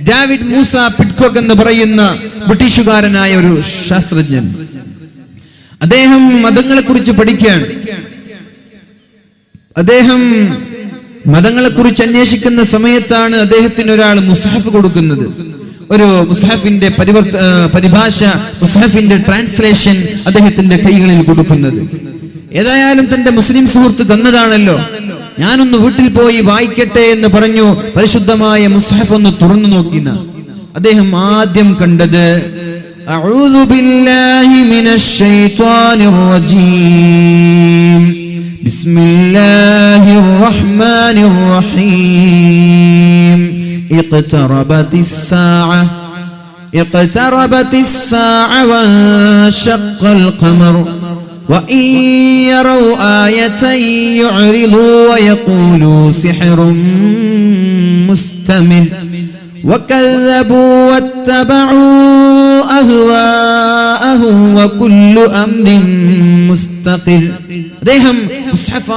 David Musa പിറ്റ്കോക്ക് എന്ന് പറയുന്ന ബ്രിട്ടീഷുകാരനായ ഒരു ശാസ്ത്രജ്ഞൻ. അദ്ദേഹം മതങ്ങളെ കുറിച്ച് പഠിക്കുകയാണ്. അദ്ദേഹം മതങ്ങളെ കുറിച്ച് അന്വേഷിക്കുന്ന സമയത്താണ് അദ്ദേഹത്തിന് ഒരാൾ മുസ്ഹഫ് കൊടുക്കുന്നത്. ഒരു മുസ്ഹഫിന്റെ പരിഭാഷ, മുസ്ഹഫിന്റെ ട്രാൻസ്ലേഷൻ അദ്ദേഹത്തിന്റെ കൈകളിൽ കൊടുക്കുന്നത്. ഏതായാലും തന്റെ മുസ്ലിം സുഹൃത്ത് തന്നതാണല്ലോ, ഞാനൊന്ന് വീട്ടിൽ പോയി വായിക്കട്ടെ എന്ന് പറഞ്ഞു പരിശുദ്ധമായ മുസ്ഹഫ് ഒന്ന് തുറന്നു നോക്കിന. അദ്ദേഹം ആദ്യം കണ്ടത് അഊദു ബില്ലാഹി മിനശ് ശൈത്വാനിർ റജീം ബിസ്മില്ലാഹിർ റഹ്മാനിർ റഹീം ഇഖ്തറബത്തിസ് സാഅ വൻശഖൽ ഖമർ وَإِن يَرَوْا آيَةً يُعْرِضُوا وَيَقُولُوا سِحْرٌ مُسْتَمِرٌ وَكَذَّبُوا وَاتَّبَعُوا أَهْوَاءَهُمْ وَكُلُّ أَمْرٍ مُسْتَقِرٌ. അദ്ദേഹം മുസ്ഹഫ്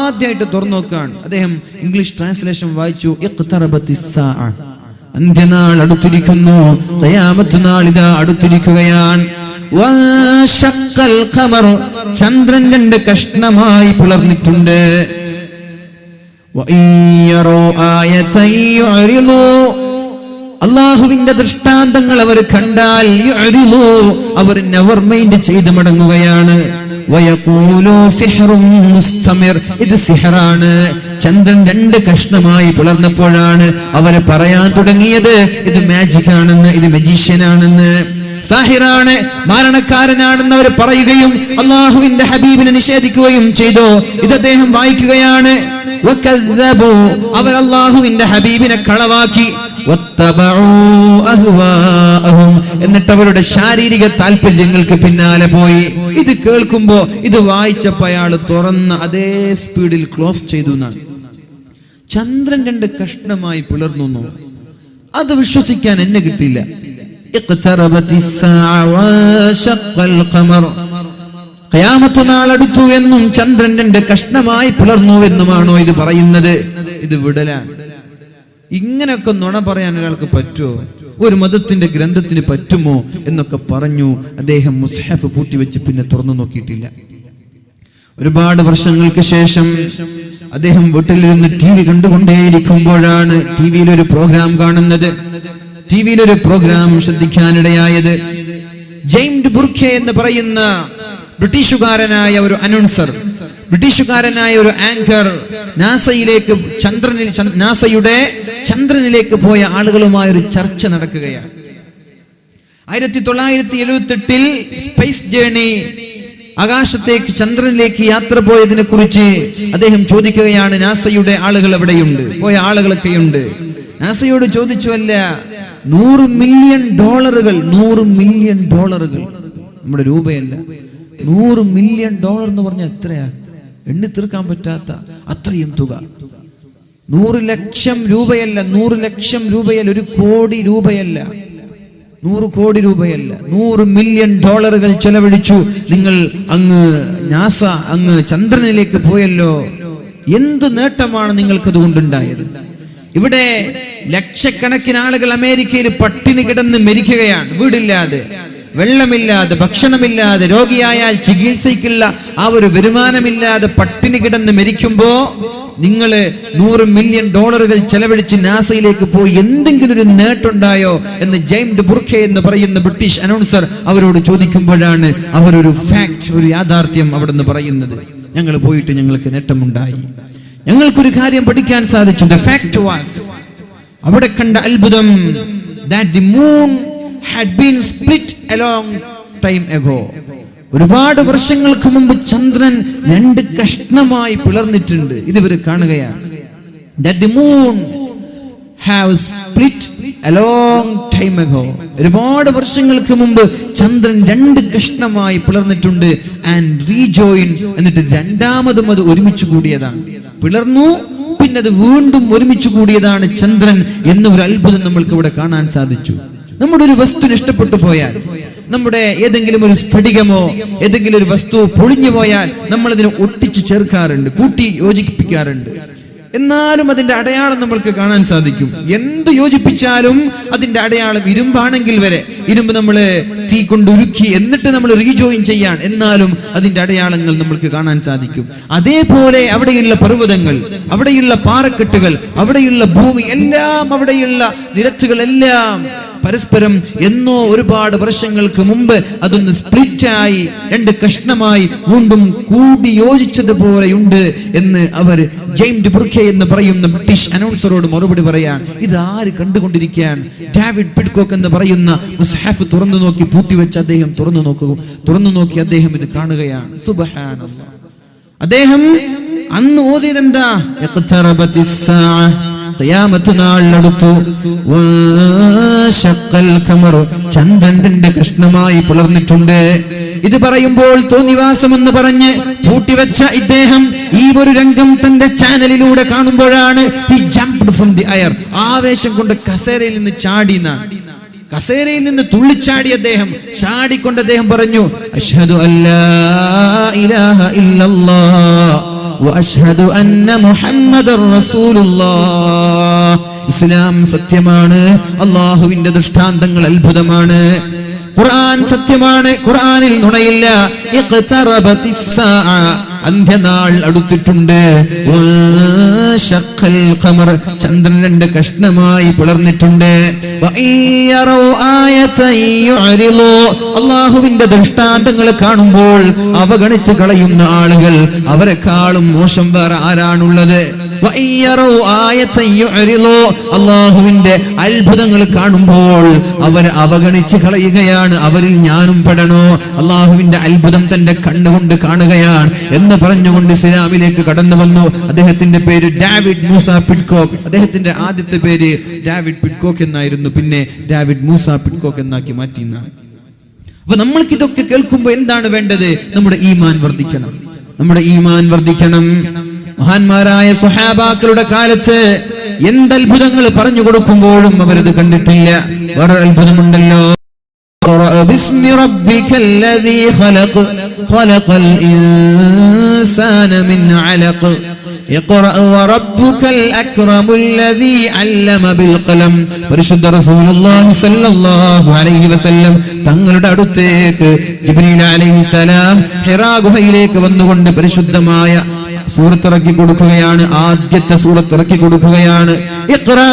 ആദ്യമായിട്ട് തുറന്നു നോക്കുകയാണ്. അദ്ദേഹം ഇംഗ്ലീഷ് ട്രാൻസ്ലേഷൻ വായിച്ചു. ഇഖ്തറബത്തിസ് സാഅ, അന്ത്യനാൾ അടുത്തിരിക്കുന്നു, ഖിയാമത്ത് നാൾ ഇതാ അടുത്തിരിക്കുകയാണ്. വൻശഖൽ ഖമർ, ചന്ദ്രൻ രണ്ട് കഷ്ണമായി പിളർന്നിട്ടുണ്ട്. വഇൻ യറൗ ആയതൻ യുഅ്രിദു, അല്ലാഹുവിന്റെ ദൃഷ്ടാന്തങ്ങൾ അവർ കണ്ടാൽ യുഅ്രിദു, അവർ നെവർ മൈൻഡ് ചെയ്ത് മടങ്ങുകയാണ്. വയഖൂലു സിഹ്റുൻ മുസ്തമിർ, ഇത് സിഹറാണ്. ചന്ദ്രൻ രണ്ട് കഷ്ണമായി പിളർന്നപ്പോഴാണ് അവർ പറയാൻ തുടങ്ങിയത് ഇത് മാജിക് ആണെന്ന്, ഇത് മജീഷ്യനാണെന്ന്, സാഹിറാണ്, മാരണക്കാരനാണെന്ന് അവർ പറയുകയും അല്ലാഹുവിന്റെ ഹബീബിനെ നിഷേധിക്കുകയും ചെയ്തു. ഇത് അദ്ദേഹം വായിക്കുകയാണ്. വകദ്ദബു, അവർ അല്ലാഹുവിന്റെ ഹബീബിനെ കളവാക്കി. വത്തബഉ അഹ്വാഅഹും, എന്നിട്ട് അവരുടെ ശാരീരിക താല്പര്യങ്ങൾക്ക് പിന്നാലെ പോയി. ഇത് കേൾക്കുമ്പോ, ഇത് വായിച്ചപ്പോൾ അയാൾ തുറന്ന അതേ സ്പീഡിൽ ക്ലോസ് ചെയ്തു എന്നാണ്. ചന്ദ്രൻ രണ്ട് കഷ്ണമായി പിളർന്നു. അത് വിശ്വസിക്കാൻ എന്നെ കിട്ടിയില്ല. ഇഖ്തറബത്തിസ് സാഅ വൻശഖൽ ഖമർ, ഖിയാമത്ത് നാൾ അടുത്തു എന്നും ചന്ദ്രൻ രണ്ട് കഷ്ണമായി പിളർന്നു എന്നുമാണോ ഇത് പറയുന്നത്? ഇത് വിടലാണ്. ഇങ്ങനെയൊക്കെ നുണ പറയാൻ ഒരാൾക്ക് പറ്റുമോ? ഒരു മതത്തിന്റെ ഗ്രന്ഥത്തിന് പറ്റുമോ എന്നൊക്കെ പറഞ്ഞു. അദ്ദേഹം മുസ്ഹഫ് പൂട്ടിവെച്ച് പിന്നെ തുറന്നു നോക്കിയിട്ടില്ല. ഒരുപാട് വർഷങ്ങൾക്ക് ശേഷം അദ്ദേഹം വീട്ടിലിരുന്ന് TV കണ്ടുകൊണ്ടേയിരിക്കുമ്പോഴാണ് TV-യിൽ ഒരു പ്രോഗ്രാം കാണുന്നത്. TV-യിൽ ഒരു പ്രോഗ്രാം ശ്രദ്ധിക്കാനിടയായത്. ജെയിംസ് ബുർഖെ എന്ന് പറയുന്ന ബ്രിട്ടീഷുകാരനായ ഒരു അനൗൺസർ, ബ്രിട്ടീഷുകാരനായ ഒരു ആങ്കർ നാസയിലേക്ക് നാസയുടെ ചന്ദ്രനിലേക്ക് പോയ ആളുകളുമായി ഒരു ചർച്ച നടക്കുകയാണ്. 1978 സ്പേസ് ജേണി, ആകാശത്തേക്ക് ചന്ദ്രനിലേക്ക് യാത്ര പോയതിനെ കുറിച്ച് അദ്ദേഹം ചോദിക്കുകയാണ്. നാസയുടെ ആളുകൾ എവിടെയുണ്ട്? പോയ ആളുകളൊക്കെയുണ്ട്. നാസയോട് ചോദിച്ചു, അല്ല $100 മില്യൺ, $100 മില്യൺ, നമ്മുടെ രൂപയല്ല, $100 മില്യൺ എന്ന് പറഞ്ഞാൽ എത്രയാ? എണ്ണി തീർക്കാൻ പറ്റാത്ത അത്രയും തുക. 100 ലക്ഷം രൂപയല്ല, 100 ലക്ഷം രൂപയല്ല, 1 കോടി രൂപയല്ല, 100 കോടി രൂപയല്ല, $100 മില്യൺ ചെലവഴിച്ചു നിങ്ങൾ അങ്ങ് നാസ അങ്ങ് ചന്ദ്രനിലേക്ക് പോയല്ലോ. എന്ത് നേട്ടമാണ് നിങ്ങൾക്കത് കൊണ്ടുണ്ടായത്? ഇവിടെ ലക്ഷക്കണക്കിന് ആളുകൾ അമേരിക്കയിൽ പട്ടിണി കിടന്ന് മരിക്കുകയാണ്. വീടില്ലാതെ, വെള്ളമില്ലാതെ, ഭക്ഷണമില്ലാതെ, രോഗിയായാൽ ചികിത്സയ്ക്കുള്ള ആ ഒരു വരുമാനമില്ലാതെ പട്ടിണി കിടന്ന് മരിക്കുമ്പോ നിങ്ങൾ $100 മില്യൺ ചെലവഴിച്ച് നാസയിലേക്ക് പോയി എന്തെങ്കിലും ഒരു നേട്ടമുണ്ടായോ എന്ന് ജെയിംസ് ബുർഖെ എന്ന് പറയുന്ന ബ്രിട്ടീഷ് അനൗൺസർ അവരോട് ചോദിക്കുമ്പോഴാണ് അവരൊരു ഫാക്ട്, ഒരു യാഥാർത്ഥ്യം അവിടെ നിന്ന് പറയുന്നത്. ഞങ്ങൾ പോയിട്ട് ഞങ്ങൾക്ക് നേട്ടമുണ്ടായി, ഞങ്ങൾക്കൊരു കാര്യം പഠിക്കാൻ സാധിച്ചു. The fact was, അവിടെ കണ്ട അത്ഭുതം, that the moon had been split a long time ago. ഒരുപാട് വർഷങ്ങൾക്ക് മുമ്പ് ചന്ദ്രൻ 2 കഷ്ണമായി പിളർന്നിട്ടുണ്ട്. ഇതിവർ കാണുകയാണ്. That the moon have split a long time ago. ഒരുപാട് വർഷങ്ങൾക്ക് മുമ്പ് ചന്ദ്രൻ 2 കഷ്ണമായി പിളർന്നിട്ടുണ്ട്. And rejoined, എന്നിട്ട് രണ്ടാമതും അത് ഒരുമിച്ച് കൂടിയതാണ്. പിളർന്നു, പിന്നെ അത് വീണ്ടും ഒരുമിച്ച് കൂടിയതാണ് ചന്ദ്രൻ എന്ന ഒരു അത്ഭുതം നമ്മൾക്ക് ഇവിടെ കാണാൻ സാധിച്ചു. നമ്മുടെ ഒരു വസ്തു ഇഷ്ടപ്പെട്ടു പോയാൽ, നമ്മുടെ ഏതെങ്കിലും ഒരു സ്ഫടികമോ ഏതെങ്കിലും ഒരു വസ്തു പൊളിഞ്ഞു പോയാൽ നമ്മൾ അതിനെ ഒട്ടിച്ചു ചേർക്കാറുണ്ട്, കൂട്ടി യോജിപ്പിക്കാറുണ്ട്. എന്നാലും അതിന്റെ അടയാളം നമ്മൾക്ക് കാണാൻ സാധിക്കും. എന്ത് യോജിപ്പിച്ചാലും അതിന്റെ അടയാളം, ഇരുമ്പാണെങ്കിൽ വരെ ഇരുമ്പ് നമ്മള് തീ കൊണ്ട് ഉരുക്കി എന്നിട്ട് നമ്മൾ റീജോയിൻ ചെയ്യാൻ, എന്നാലും അതിന്റെ അടയാളങ്ങൾ നമ്മൾക്ക് കാണാൻ സാധിക്കും. അതേപോലെ അവിടെയുള്ള പർവ്വതങ്ങൾ, അവിടെയുള്ള പാറക്കെട്ടുകൾ, അവിടെയുള്ള ഭൂമി എല്ലാം, അവിടെയുള്ള നിരത്തുകളെല്ലാം പരസ്പരം എന്നോ ഒരുപാട് വർഷങ്ങൾക്ക് മുമ്പ് അതൊന്ന് സ്പ്ലിറ്റായി 2 കഷ്ണമായി വീണ്ടും കൂടി യോജിച്ചതുപോലെയുണ്ട് എന്ന് അവർ ജെയിംസ് ബുർക്കെ എന്ന് പറയുന്ന ബ്രിട്ടീഷ് അനൗൺസറോട് മറുപടി പറയാൻ. ഇത് ആര് കണ്ടുകൊണ്ടിരിക്കാൻ? ഡേവിഡ് പിഡ്കോക്ക് എന്ന് പറയുന്ന മുസ്ഹഫ് തുറന്നു നോക്കി പൂട്ടിവെച്ച് അദ്ദേഹം തുറന്നു നോക്കി അദ്ദേഹം ഇത് കാണുകയാണ്. സുബ്ഹാനല്ലാഹ്. അദ്ദേഹം അന്ന് ഓതിയതെന്താ? ഖിയാമത്ത് നാൾ അടുത്തു, ചന്ദ്രൻ 2 കഷ്ണമായി പിളർന്നിട്ടുണ്ട്. ഇത് പറയുമ്പോൾ തോന്നിവാസം എന്ന് പറഞ്ഞ് പൂട്ടിവെച്ച ഇദ്ദേഹം ഈ ഒരു രംഗം തന്റെ ചാനലിലൂടെ കാണുമ്പോഴാണ് he jumped from the air. ആവേശം കൊണ്ട് കസേരയിൽ നിന്ന് കസേരയിൽ നിന്ന് തുള്ളിച്ചാടി അദ്ദേഹം ചാടിക്കൊണ്ട് അദ്ദേഹം പറഞ്ഞു, അഷ്ഹദു അല്ലാ ഇലാഹ ഇല്ലല്ലാഹ് വഅഷ്ഹദു അന്ന മുഹമ്മദർ റസൂലുള്ളാഹ്. ഇസ്ലാം സത്യമാണ്, അല്ലാഹുവിന്റെ ദൃഷ്ടാന്തങ്ങൾ അത്ഭുതമാണ്, ഖുർആൻ സത്യമാണ്, ഖുർആനിൽ നുണയില്ല. ഇഖ്തറബത്തിസ് സാഅ, അന്ത്യനാൾ അടുത്തിട്ടുണ്ട്. ചന്ദ്രൻ 2 കഷ്ണമായി പിളർന്നിട്ടുണ്ട്. അല്ലാഹുവിന്റെ ദൃഷ്ടാന്തങ്ങൾ കാണുമ്പോൾ അവഗണിച്ച് കളയുന്ന ആളുകൾ, അവരെക്കാളും മോശം വേറെ ആരാണുള്ളത്? അല്ലാഹുവിന്റെ അത്ഭുതങ്ങൾ കാണുമ്പോൾ അവർ അവഗണിച്ച് കളയുകയാണ്. അവരിൽ ഞാനും പെടണോ? അല്ലാഹുവിന്റെ അത്ഭുതം തന്റെ കണ്ണുകൊണ്ട് കാണുകയാണ് എന്ന് പറഞ്ഞുകൊണ്ട് ഇസ്ലാമിലേക്ക് കടന്നു വന്നു. അദ്ദേഹത്തിന്റെ പേര് ഡേവിഡ് മൂസ പിഡ്കോക്ക്. അദ്ദേഹത്തിന്റെ ആദ്യത്തെ പേര് ഡേവിഡ് പിഡ്കോക്ക് എന്നായിരുന്നു, പിന്നെ ഡേവിഡ് മൂസ പിഡ്കോക്ക് എന്നാക്കി മാറ്റിയെന്നാണ്. അപ്പൊ നമ്മൾക്ക് ഇതൊക്കെ കേൾക്കുമ്പോൾ എന്താണ് വേണ്ടത്? നമ്മുടെ ഈമാൻ വർദ്ധിക്കണം. മഹാന്മാരായ സ്വഹാബാക്കളുടെ കാലത്ത് എന്തത്ഭുതങ്ങൾ പറഞ്ഞു കൊടുക്കുമ്പോഴും അവരത് കണ്ടിട്ടില്ല. വേറെ അത്ഭുതമുണ്ടല്ലോ, بسم ربك الذي خلق الإنسان من علق اقرأ وربك الأكرم الذي علم بالقلم. പരിശുദ്ധ റസൂലുള്ളാഹി സ്വല്ലല്ലാഹു അലൈഹി വസല്ലം തങ്ങളുടെ അടുത്തേക്ക് ജിബ്രീൽ അലൈഹിസ്സലാം ഹിറാ ഗുഹയിലേക്ക് വന്നുകൊണ്ട് പരിശുദ്ധമായ സൂറത്തിറക്കി കൊടുക്കുകയാണ്. ആദ്യത്തെ സൂറത്തിറക്കി കൊടുക്കുകയാണ്. ഇഖ്റാ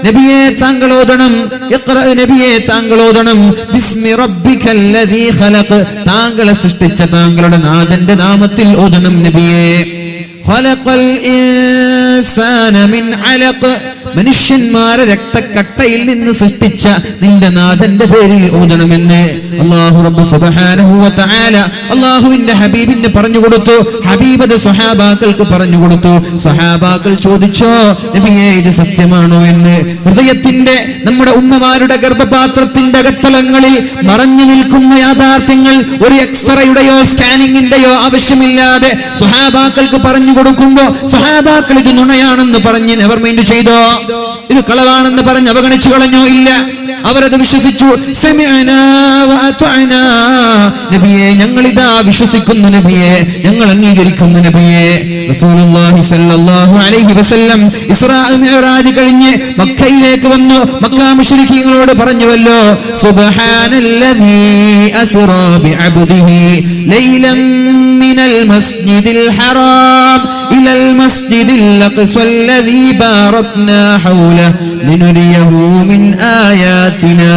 നബിയെ താങ്കളോദണം, ഇഖ്റാ നബിയെ താങ്കളോദണം. ബിസ്മി റബ്ബിക്കല്ലദീ ഖലഖ്, താങ്കളെ സൃഷ്ടിച്ച താങ്കളുടെ നാഥന്റെ നാമത്തിൽ ഓദണം നബിയെ. ഖലഖൽ ഇൻസാന മിൻ അലഖ്, മനുഷ്യന്മാരെ രക്തക്കട്ടയിൽ നിന്ന് സൃഷ്ടിച്ച നിന്റെ നാഥന്റെ പേരിൽ ഓതണമെന്ന് അല്ലാഹു റബ്ബ് സുബ്ഹാനഹു വ തആല അല്ലാഹുവിന്റെ ഹബീബിന് പറഞ്ഞു കൊടുത്തു. ഹബീബ് അത് സ്വഹാബാക്കൾക്ക് പറഞ്ഞു കൊടുത്തു. സ്വഹാബാക്കൾ ചോദിച്ചോ, നബിയേ ഇത് സത്യമാണോ എന്ന്? ഹൃദയത്തിന്റെ, നമ്മുടെ ഉമ്മമാരുടെ ഗർഭപാത്രത്തിന്റെ അകത്തളങ്ങളിൽ മറഞ്ഞു നിൽക്കുന്ന യാഥാർത്ഥ്യങ്ങൾ ഒരു എക്സ്റേയുടെയോ സ്കാനിങ്ങിന്റെയോ ആവശ്യമില്ലാതെ സ്വഹാബാക്കൾക്ക് പറഞ്ഞു കൊടുക്കുമ്പോ സ്വഹാബാക്കൾ ഇത് നുണയാണെന്ന് പറഞ്ഞ് നെവർ മൈൻഡ് ചെയ്തോ? ഇത് കളവാണെന്ന് പറഞ്ഞ് അവഗണിച്ചു കളഞ്ഞോ? ഇല്ല, അവരത് വിശ്വസിച്ചു. സമിഅനാ വഅതഅനാ, നബിയെ ഞങ്ങളിതാ വിശ്വസിക്കുന്നു നബിയെ, ഞങ്ങൾ അംഗീകരിക്കുന്നു നബിയെ. റസൂലുള്ളാഹി സ്വല്ലല്ലാഹു അലൈഹി വസല്ലം ഇസ്രാ മിഅ്റാജ് കഴിഞ്ഞ് മക്കയിലേക്ക് വന്നു. മക്ക മുശ്രിക്കീങ്ങളോട് പറഞ്ഞുവല്ലോ, സുബ്ഹാനല്ലദീ അസ്റാ ബിഅബ്ദിഹി ലൈലൻ മിനൽ മസ്ജിദിൽ ഹറാം ഇലൽ മസ്ജിദിൽ അഖ്സ അല്ലദീ ബാറക്നാ ഹൗലഹു ലിനുരിയഹു മിൻ ആയാതിനാ.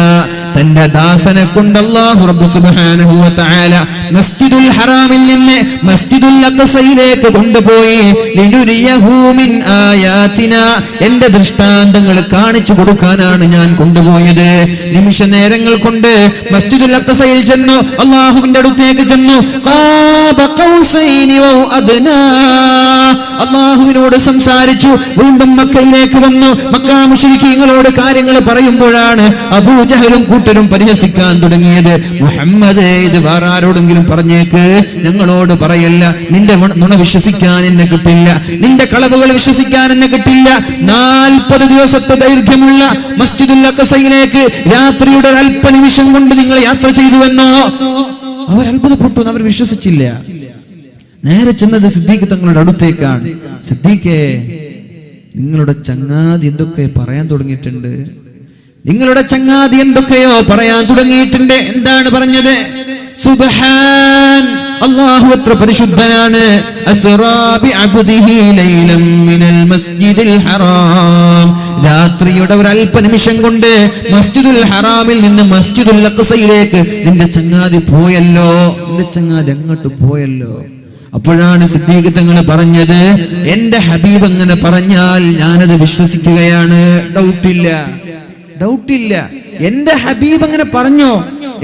തന്റെ ദാസനെ കൊണ്ട് അല്ലാഹു റബ്ബ് സുബ്ഹാനഹു വ തആല മസ്ജിദുൽ ഹറാമിൽ നിന്ന് മസ്ജിദുൽ അഖ്സയിലേക്ക് കൊണ്ടുപോയി. ലിനുരിയഹു മിൻ ആയാതിനാ, എന്റെ ദൃഷ്ടാന്തങ്ങൾ കാണിച്ചു കൊടുക്കാനാണ് ഞാൻ കൊണ്ടുപോയത്. നിമിഷ നേരങ്ങൾ കൊണ്ട് മസ്ജിദുൽ അഖ്സയിൽ ചെന്നു, അല്ലാഹുവിന്റെ അടുത്തേക്ക് ചെന്നു. ഖാബ ഖൗസൈനി വ അദ്നാ, അല്ലാഹുവിനോട് സംസാരിച്ചു. വീണ്ടും മക്കയിലേക്ക് വന്നു. മക്ക മുശ്രിക്കീങ്ങളോട് കാര്യങ്ങൾ പറയുമ്പോഴാണ് അബൂജഹലും കൂട്ടരും പരിഹസിക്കാൻ തുടങ്ങിയത്. മുഹമ്മദ് ഇത് വേറെ ആരോടെങ്കിലും പറഞ്ഞേക്ക്, ഞങ്ങളോട് പറയല്ല. നിന്റെ നുണ വിശ്വസിക്കാൻ എന്നെ കിട്ടില്ല, നിന്റെ കളവുകൾ വിശ്വസിക്കാൻ എന്നെ കിട്ടില്ല. 40 ദിവസത്തെ ദൈർഘ്യമുള്ള മസ്ജിദുൽ അഖ്സയിലേക്ക് രാത്രിയുടെ അല്പനിമിഷം കൊണ്ട് നിങ്ങൾ യാത്ര ചെയ്തുവെന്നോ? അവർ അത്ഭുതപ്പെട്ടു, അവർ വിശ്വസിച്ചില്ല. നേരെ ചെന്നത് സിദ്ദീഖ് തങ്ങളുടെ അടുത്തേക്കാണ്. സിദ്ദീഖേ, നിങ്ങളുടെ ചങ്ങാതി എന്തൊക്കെ പറയാൻ തുടങ്ങിയിട്ടുണ്ട്. നിങ്ങളുടെ ചങ്ങാതി എന്തൊക്കെയോ പറയാൻ തുടങ്ങിയിട്ടുണ്ട്. എന്താണ് പറഞ്ഞത്? സുബ്ഹാൻ, അല്ലാഹു അത്ര പരിശുദ്ധനാണ്. അസ്റാ ബിഅബ്ദിഹി ലൈലൻ മിനൽ മസ്ജിദിൽ ഹറാം, രാത്രിയുടെ ഒരു അല്പ നിമിഷം കൊണ്ട് മസ്ജിദുൽ ഹറാമിൽ നിന്ന് മസ്ജിദുൽ അഖ്സയിലേക്ക് നിന്റെ ചങ്ങാതി പോയല്ലോ, നിന്റെ ചങ്ങാതി അങ്ങോട്ട് പോയല്ലോ. അപ്പോഴാണ് സിദ്ദീഖ് തങ്ങൾ പറഞ്ഞത്, എന്റെ ഹബീബ് അങ്ങനെ പറഞ്ഞാൽ ഞാനത് വിശ്വസിക്കുകയാണ്. ഡൗട്ടില്ല. എന്റെ ഹബീബ് അങ്ങനെ പറഞ്ഞോ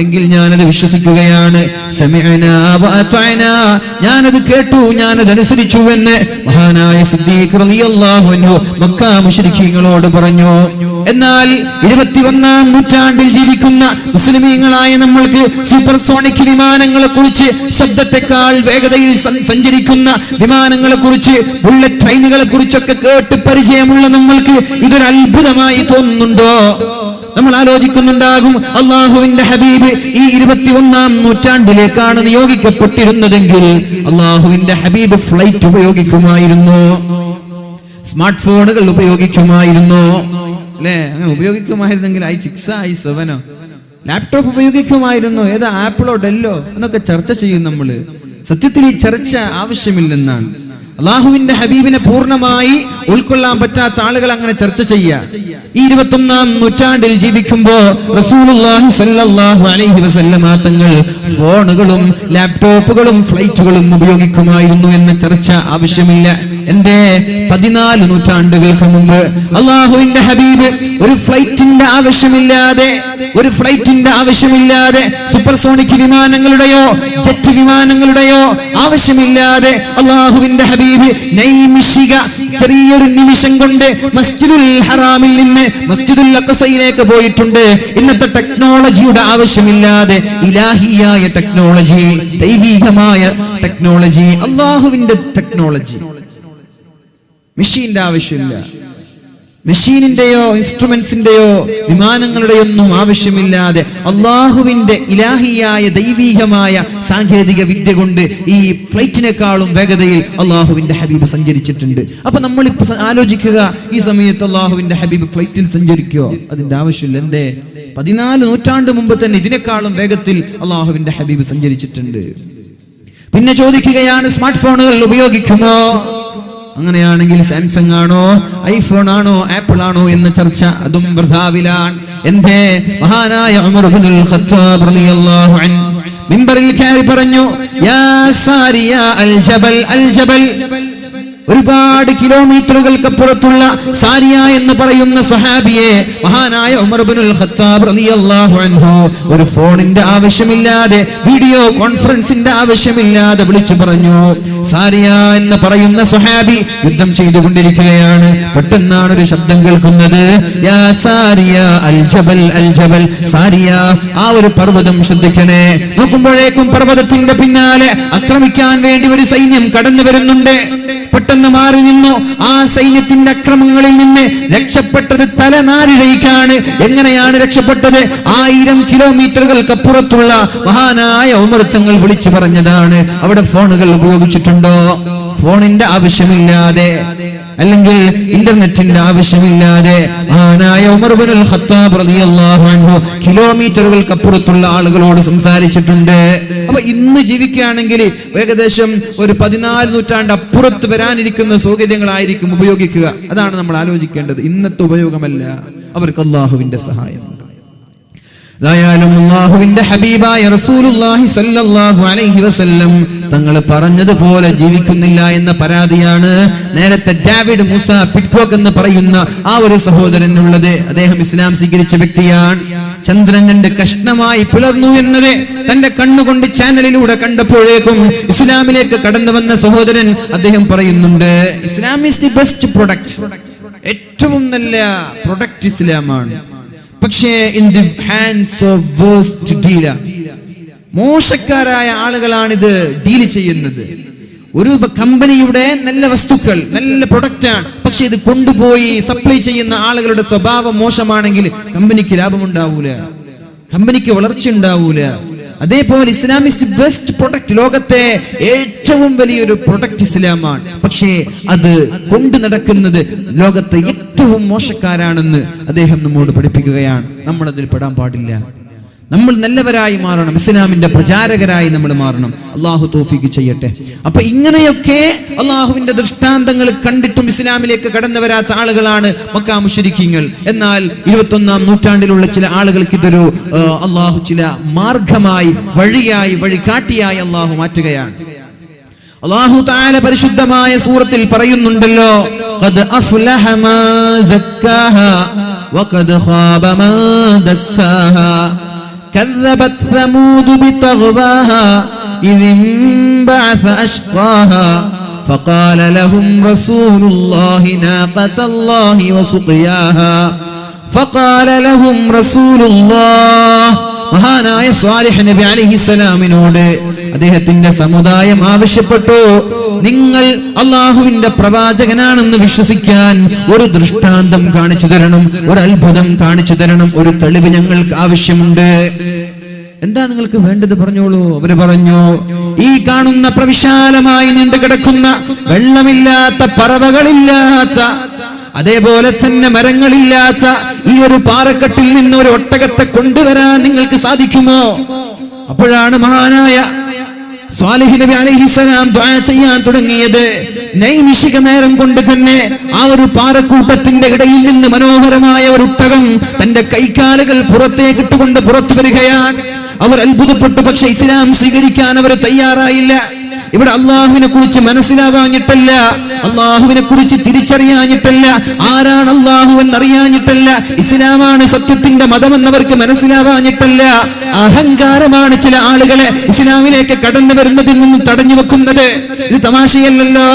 എങ്കിൽ ഞാനത് വിശ്വസിക്കുകയാണ്. സമിഅനാ വഅതഅനാ, ഞാനത് കേട്ടു, ഞാനത് അനുസരിച്ചു എന്ന് മഹാനായ സിദ്ദീഖ് റളിയല്ലാഹു അൻഹു മക്ക മുശ്രിക്കീങ്ങളോട് പറഞ്ഞു. എന്നാൽ 21-ാം നൂറ്റാണ്ടിൽ ജീവിക്കുന്ന മുസ്ലിമീങ്ങളായ നമ്മൾക്ക് സൂപ്പർസോണിക് വിമാനങ്ങളെ കുറിച്ച്, ശബ്ദത്തെക്കാൾ വേഗതയിൽ സഞ്ചരിക്കുന്ന വിമാനങ്ങളെ കുറിച്ച്, ബുള്ളറ്റ് ട്രെയിനുകളെ കുറിച്ചൊക്കെ കേട്ട് പരിചയമുള്ള നമ്മൾക്ക് ഇതൊരു അത്ഭുതമായി തോന്നുന്നുണ്ടോ? നമ്മൾ ആലോചിക്കുന്നുണ്ടാകും, അള്ളാഹുവിന്റെ ഹബീബ് ഈ 21-ാം നൂറ്റാണ്ടിലേക്കാണ് നിയോഗിക്കപ്പെട്ടിരുന്നതെങ്കിൽ അള്ളാഹുവിന്റെ ഹബീബ് ഫ്ലൈറ്റ് ഉപയോഗിക്കുമായിരുന്നു, സ്മാർട്ട് ഫോണുകൾ ഉപയോഗിക്കുമായിരുന്നു, അല്ലെ? അങ്ങനെ ഉപയോഗിക്കുമായിരുന്നെങ്കിൽ i6 i7 ലാപ്ടോപ്പ് ഉപയോഗിക്കുമായിരുന്നു. ഏതാ, ആപ്പിളോ ഡെല്ലോ എന്നൊക്കെ ചർച്ച ചെയ്യും നമ്മള്. സത്യത്തിൽ ഈ ചർച്ച ആവശ്യമില്ലെന്നാണ്. അള്ളാഹുവിന്റെ ഹബീബിനെ പൂർണ്ണമായി ഉൾക്കൊള്ളാൻ പറ്റാത്ത ആളുകൾ അങ്ങനെ ചർച്ച ചെയ്യുക. ഈ 21-ാം നൂറ്റാണ്ടിൽ ജീവിക്കുമ്പോ റസൂലുള്ളാഹി സ്വല്ലല്ലാഹു അലൈഹി വസല്ലമ തങ്ങൾ ഫോണുകളും ലാപ്ടോപ്പുകളും ഫ്ലൈറ്റുകളും ഉപയോഗിക്കുമായിരുന്നു എന്ന ചർച്ച ആവശ്യമില്ല. എന്റെ 14 നൂറ്റാണ്ടുകൾക്ക് മുമ്പ് അള്ളാഹുവിന്റെ ഹബീബ് ഒരു ഫ്ലൈറ്റിന്റെ ആവശ്യമില്ലാതെ സൂപ്പർസോണിക് വിമാനങ്ങളുടെയോ ജെറ്റ് വിമാനങ്ങളുടെയോ ആവശ്യമില്ലാതെ അള്ളാഹുവിന്റെ ഹബീബ് നൈമിഷിക ചെറിയൊരു നിമിഷം കൊണ്ട് മസ്ജിദുൽ ഹറാമിൽ നിന്ന് മസ്ജിദുൽ അഖ്സയിലേക്ക് പോയിട്ടുണ്ട്. ഇന്നത്തെ ടെക്നോളജിയുടെ ആവശ്യമില്ലാതെ ഇലാഹിയായ ടെക്നോളജി, ദൈവികമായ ടെക്നോളജി, അള്ളാഹുവിന്റെ ടെക്നോളജി, മെഷീന്റെ ആവശ്യമില്ല. മെഷീനിന്റെയോ ഇൻസ്ട്രുമെന്റ്സിന്റെയോ വിമാനങ്ങളുടെയോ ഒന്നും ആവശ്യമില്ലാതെ അള്ളാഹുവിന്റെ ഇലാഹിയായ ദൈവീകമായ സാങ്കേതിക വിദ്യ കൊണ്ട് ഈ ഫ്ലൈറ്റിനേക്കാളും വേഗതയിൽ അള്ളാഹുവിന്റെ ഹബീബ് സഞ്ചരിച്ചിട്ടുണ്ട്. അപ്പൊ നമ്മളിപ്പോ ആലോചിക്കുക, ഈ സമയത്ത് അള്ളാഹുവിന്റെ ഹബീബ് ഫ്ലൈറ്റിൽ സഞ്ചരിക്കോ? അതിന്റെ ആവശ്യമില്ല. എന്തേ? 14 നൂറ്റാണ്ട് മുമ്പ് തന്നെ ഇതിനേക്കാളും വേഗത്തിൽ അള്ളാഹുവിന്റെ ഹബീബ് സഞ്ചരിച്ചിട്ടുണ്ട്. പിന്നെ ചോദിക്കുകയാണ്, സ്മാർട്ട് ഫോണുകൾ ഉപയോഗിക്കുമോ? അങ്ങനെയാണെങ്കിൽ സാംസങ് ആണോ, ഐഫോൺ ആണോ, ആപ്പിൾ ആണോ എന്ന ചർച്ച അതും വൃഥാവിലാണ്. എന്തേ? മഹാനായ ഉമർ ഇബ്നുൽ ഖത്താബ് റളിയല്ലാഹു അൻഹു മിമ്പറിൽ കയറി പറഞ്ഞു, യാ സാരിയ അൽ ജബൽ അൽ ജബൽ, ഒരുപാട് കിലോമീറ്ററുകൾക്കപ്പുറത്തുള്ള സാരിയ എന്ന് പറയുന്ന സ്വഹാബിയെ മഹാനായ ഉമർ ഇബ്നുൽ ഖത്താബ് റളിയല്ലാഹു അൻഹു ഒരു ഫോണിന്റെ ആവശ്യമില്ലാതെ, വീഡിയോ കോൺഫറൻസിന്റെ ആവശ്യമില്ലാതെ വിളിച്ചു പറഞ്ഞു. സാരിയ എന്ന് പറയുന്ന സ്വഹാബി യുദ്ധം ചെയ്തുകൊണ്ടിരിക്കുകയാണ്. പെട്ടെന്നാണ് ഒരു ശബ്ദം കേൾക്കുന്നത്, യാ സാരിയ അൽ ജബൽ അൽ ജബൽ, സാരിയ ആ ഒരു പർവ്വതം ശ്രദ്ധിക്കണേ. നോക്കുമ്പോഴേക്കും പർവ്വതത്തിന്റെ പിന്നാലെ ആക്രമിക്കാൻ വേണ്ടി ഒരു സൈന്യം കടന്നു വരുന്നുണ്ട്. പെട്ടെന്ന് മാറി നിന്നു. ആ സൈന്യത്തിന്റെ അക്രമങ്ങളിൽ നിന്ന് രക്ഷപ്പെട്ടത് തലനാരിഴയ്ക്കാണ്. എങ്ങനെയാണ് രക്ഷപ്പെട്ടത്? 1000 കിലോമീറ്ററുകൾക്കപ്പുറത്തുള്ള മഹാനായ ഉമർ തങ്ങൾ വിളിച്ചു പറഞ്ഞതാണ്. അവിടെ ഫോണുകൾ ഉപയോഗിച്ചിട്ടുണ്ടോ? ഫോണിന്റെ ആവശ്യമില്ലാതെ, അല്ലെങ്കിൽ ഇന്റർനെറ്റിന്റെ ആവശ്യമില്ലാതെ മഹാനായ ഉമർ ഇബ്നുൽ ഖത്താബ് റളിയല്ലാഹു അൻഹു കിലോമീറ്ററുകൾക്കപ്പുറത്തുള്ള ആളുകളോട് സംസാരിച്ചിട്ടുണ്ട്. അപ്പൊ ഇന്ന് ജീവിക്കുകയാണെങ്കിൽ ഏകദേശം ഒരു 14 നൂറ്റാണ്ട് അപ്പുറത്ത് വരാനിരിക്കുന്ന സൗകര്യങ്ങളായിരിക്കും ഉപയോഗിക്കുക. അതാണ് നമ്മൾ ആലോചിക്കേണ്ടത്. ഇന്നത്തെ ഉപയോഗമല്ല. അവർക്ക് അല്ലാഹുവിന്റെ സഹായം. അല്ലാഹുവിന്റെ ഹബീബായ റസൂലുള്ളാഹി സ്വല്ലല്ലാഹു അലൈഹി വസല്ലം തങ്ങൾ പറഞ്ഞതുപോലെ ജീവിക്കുന്നില്ല എന്ന പരാതിയാണ് നേരത്തെ ഡേവിഡ് മൂസ പിറ്റ്കോക്ക് എന്ന് പറയുന്ന ആ ഒരു സഹോദരനുള്ളത്. അദ്ദേഹം ഇസ്ലാം സ്വീകരിച്ച വ്യക്തിയാണ്. ചന്ദ്രൻ എന്റെ കഷ്ണമായി പിളർന്നു എന്നത് തന്റെ കണ്ണുകൊണ്ട് ചാനലിലൂടെ കണ്ടപ്പോഴേക്കും ഇസ്ലാമിലേക്ക് കടന്നു വന്ന സഹോദരൻ അദ്ദേഹം പറയുന്നുണ്ട്, Islam is the best product, ഏറ്റവും നല്ല പ്രൊഡക്റ്റ് ഇസ്ലാമാണ്. പക്ഷേ in the hands of waste dealer, മോശക്കാരായ ആളുകളാണിത് ഡീൽ ചെയ്യുന്നത്. ഒരു കമ്പനിയുടെ നല്ല വസ്തുക്കൾ, നല്ല പ്രൊഡക്റ്റ് ആണ്, പക്ഷെ ഇത് കൊണ്ടുപോയി സപ്ലൈ ചെയ്യുന്ന ആളുകളുടെ സ്വഭാവം മോശമാണെങ്കിൽ കമ്പനിക്ക് ലാഭമുണ്ടാവൂല, കമ്പനിക്ക് വളർച്ച ഉണ്ടാവൂല. അതേപോലെ ഇസ്ലാം ഇസ് ദി ബെസ്റ്റ് പ്രൊഡക്റ്റ്. ലോകത്തെ ഏറ്റവും വലിയൊരു പ്രൊഡക്റ്റ് ഇസ്ലാമാണ്. പക്ഷേ അത് കൊണ്ടു നടക്കുന്നത് ലോകത്തെ ഏറ്റവും മോശക്കാരാണെന്ന് അദ്ദേഹം നമ്മോട് പഠിപ്പിക്കുകയാണ്. നമ്മൾ അതിൽ പെടാൻ പാടില്ല. നമ്മൾ നല്ലവരായി മാറണം, ഇസ്ലാമിന്റെ പ്രചാരകരായി നമ്മൾ മാറണം. അള്ളാഹു തൗഫീഖ് ചെയ്യട്ടെ. അപ്പൊ ഇങ്ങനെയൊക്കെ അള്ളാഹുവിന്റെ ദൃഷ്ടാന്തങ്ങൾ കണ്ടിട്ടും ഇസ്ലാമിലേക്ക് കടന്നു വരാത്ത ആളുകളാണ് മക്ക മുശ്രിക്കീങ്ങൾ. എന്നാൽ 21-ാം നൂറ്റാണ്ടിലുള്ള ചില ആളുകൾക്ക് ഇതൊരു അള്ളാഹു ചില മാർഗമായി, വഴിയായി, വഴികാട്ടിയായി അള്ളാഹു മാറ്റുകയാണ്. അല്ലാഹു തആല പരിശുദ്ധമായ സൂറത്തിൽ പറയുന്നുണ്ടല്ലോ, ഖദ് അഫ്ലഹ മാ സക്കാഹാ വഖദ് ഖാബ മാ ദസ്സാഹാ കദ്ദബത് സമൂദ് ബിതഗ്വാഹാ ഇദ് ബഅസ അശ്ഖാഹാ ഫഖാല ലഹും റസൂലുള്ളാഹി നാഖതല്ലാഹി വസുഖിയാഹാ ഫഖാല ലഹും റസൂലുള്ളാഹ്. മഹാനായ സ്വാലിഹ് നബി അലൈഹിസ്സലാമിനോട് അദ്ദേഹത്തിന്റെ സമുദായം ആവശ്യപ്പെട്ടു, നിങ്ങൾ അള്ളാഹുവിന്റെ പ്രവാചകനാണെന്ന് വിശ്വസിക്കാൻ ഒരു ദൃഷ്ടാന്തം കാണിച്ചു തരണം, ഒരു അത്ഭുതം കാണിച്ചു തരണം, ഒരു തെളിവ് ഞങ്ങൾക്ക് ആവശ്യമുണ്ട്. എന്താ നിങ്ങൾക്ക് വേണ്ടത് പറഞ്ഞോളൂ. അവര് പറഞ്ഞു, ഈ കാണുന്ന പ്രവിശാലമായി നീണ്ടുകിടക്കുന്ന വെള്ളമില്ലാത്ത, പറവകളില്ലാത്ത, അതേപോലെ തന്നെ മരങ്ങളില്ലാത്ത ഈ ഒരു പാറക്കെട്ടിൽ നിന്ന് ഒരു ഒട്ടകത്തെ കൊണ്ടുവരാൻ നിങ്ങൾക്ക് സാധിക്കുമോ? അപ്പോഴാണ് മഹാനായ സ്വാലിഹ് നബി അലൈഹിസ്സലാം ദുആ ചെയ്യാൻ തുടങ്ങിയത്. നൈമിഷിക നേരം കൊണ്ട് തന്നെ ആ ഒരു പാറക്കൂട്ടത്തിന്റെ ഇടയിൽ നിന്ന് മനോഹരമായ ഒരു ഒട്ടകം തന്റെ കൈകാലുകൾ പുറത്തേക്ക് ഇട്ടുകൊണ്ട് പുറത്തു വരികയാണ്. അവർ അത്ഭുതപ്പെട്ടു. പക്ഷെ ഇസ്ലാം സ്വീകരിക്കാൻ അവർ തയ്യാറായില്ല. ഇവിടെ അള്ളാഹുവിനെ കുറിച്ച് മനസ്സിലാവാഞ്ഞിട്ടല്ല, അള്ളാഹുവിനെ കുറിച്ച് തിരിച്ചറിയാഞ്ഞിട്ടല്ല, ആരാണ് അള്ളാഹു എന്നറിയാഞ്ഞിട്ടല്ല, ഇസ്ലാമാണ് സത്യത്തിന്റെ മതമെന്നവർക്ക് മനസ്സിലാവാഞ്ഞിട്ടല്ല. അഹങ്കാരമാണ് ചില ആളുകളെ ഇസ്ലാമിലേക്ക് കടന്നു വരുന്നതിൽ നിന്ന് തടഞ്ഞു വെക്കുന്നത്. ഇത് തമാശയല്ലല്ലോ.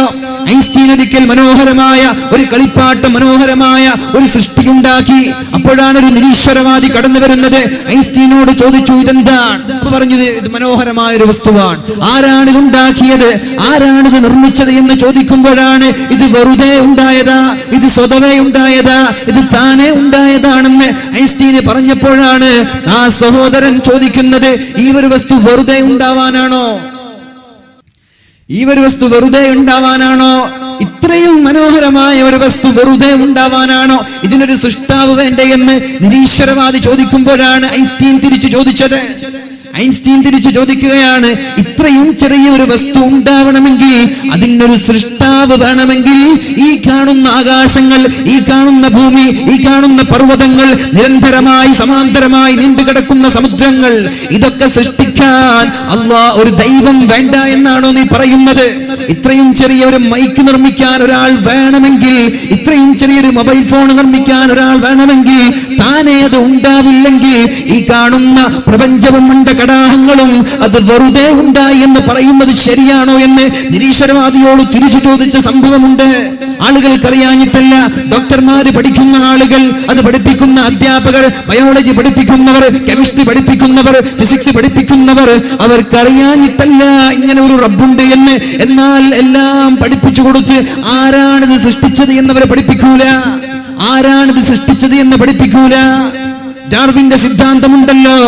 ഐൻസ്റ്റീൻ ഒരിക്കൽ മനോഹരമായ ഒരു കളിപ്പാട്ട്, മനോഹരമായ ഒരു സൃഷ്ടിയുണ്ടാക്കി. അപ്പോഴാണ് ഒരു നിരീശ്വരവാദി കടന്നു വരുന്നത്. ഐൻസ്റ്റീനോട് ചോദിച്ചു, ഇതെന്താണ്? പറഞ്ഞത്, ഇത് മനോഹരമായ ഒരു വസ്തുവാണ്. ആരാണ് ഇത് ഉണ്ടാക്കിയത്, ആരാണിത് നിർമ്മിച്ചത് എന്ന് ചോദിക്കുമ്പോഴാണ് ഇത് വെറുതെ ഉണ്ടായതാ, ഇത് സ്വതവേ ഉണ്ടായതാ, ഇത് താനേ ഉണ്ടായതാണെന്ന് ഐൻസ്റ്റീന് പറഞ്ഞപ്പോഴാണ് ആ സഹോദരൻ ചോദിക്കുന്നത്, ഈ ഒരു വസ്തു വെറുതെ ഉണ്ടാവാനാണോ? ഈ ഒരു വസ്തു വെറുതെ ഉണ്ടാവാനാണോ? ഇത്രയും മനോഹരമായ ഒരു വസ്തു വെറുതെ ഉണ്ടാവാനാണോ? ഇതിനൊരു സൃഷ്ടാവ് വേണ്ടേ എന്ന് നിരീശ്വരവാദി ചോദിക്കുമ്പോഴാണ് ഐൻസ്റ്റീൻ തിരിച്ചു ചോദിച്ചത്. ഐൻസ്റ്റീൻ തിരിച്ചു ചോദിക്കുകയാണ്, ഇത്രയും ചെറിയ ഒരു വസ്തു ഉണ്ടാവണമെങ്കിൽ അതിനൊരു സൃഷ്ടാവ് വേണമെങ്കിൽ ഈ കാണുന്ന ആകാശങ്ങൾ, ഈ കാണുന്ന ഭൂമി, ഈ കാണുന്ന പർവ്വതങ്ങൾ, നിരന്തരമായി സമാന്തരമായി നീണ്ടുകിടക്കുന്ന സമുദ്രങ്ങൾ, ഇതൊക്കെ സൃഷ്ടിക്കാൻ ഒരു ദൈവം വേണ്ട എന്നാണോ നീ പറയുന്നത്? ഇത്രയും ചെറിയ ഒരു മൈക്ക് നിർമ്മിക്കാൻ ഒരാൾ വേണമെങ്കിൽ, ഇത്രയും ചെറിയൊരു മൊബൈൽ ഫോൺ നിർമ്മിക്കാൻ ഒരാൾ വേണമെങ്കിൽ താനേ അത് ഉണ്ടാവില്ലെങ്കിൽ ഈ കാണുന്ന പ്രപഞ്ചവും കടാഹങ്ങളും അത് വെറുതെ ഉണ്ടായി എന്ന് പറയുന്നത് ശരിയാണോ എന്ന് നിരീശ്വരവാദിയോട് തിരിച്ചു ചോദിച്ച സംഭവമുണ്ട്. ആളുകൾക്കറിയാഞ്ഞിട്ടല്ല. ഡോക്ടർമാര് പഠിക്കുന്ന ആളുകൾ, അത് പഠിപ്പിക്കുന്ന അധ്യാപകർ, ബയോളജി പഠിപ്പിക്കുന്നവർ, കെമിസ്ട്രി പഠിപ്പിക്കുന്നവർ, ഫിസിക്സ് പഠിപ്പിക്കുന്നവർ, അവർക്കറിയാഞ്ഞിട്ടല്ല ഇങ്ങനെ ഒരു റബ്ബുണ്ട് എന്ന്. എന്നാൽ എല്ലാം പഠിപ്പിച്ചു കൊടുത്ത് ആരാണിത് സൃഷ്ടിച്ചത് എന്നവരെ പഠിപ്പിക്കൂല, ആരാണിത് സൃഷ്ടിച്ചത് എന്ന് പഠിപ്പിക്കൂല. ഡാർവിന്റെ സിദ്ധാന്തമുണ്ടല്ലോ,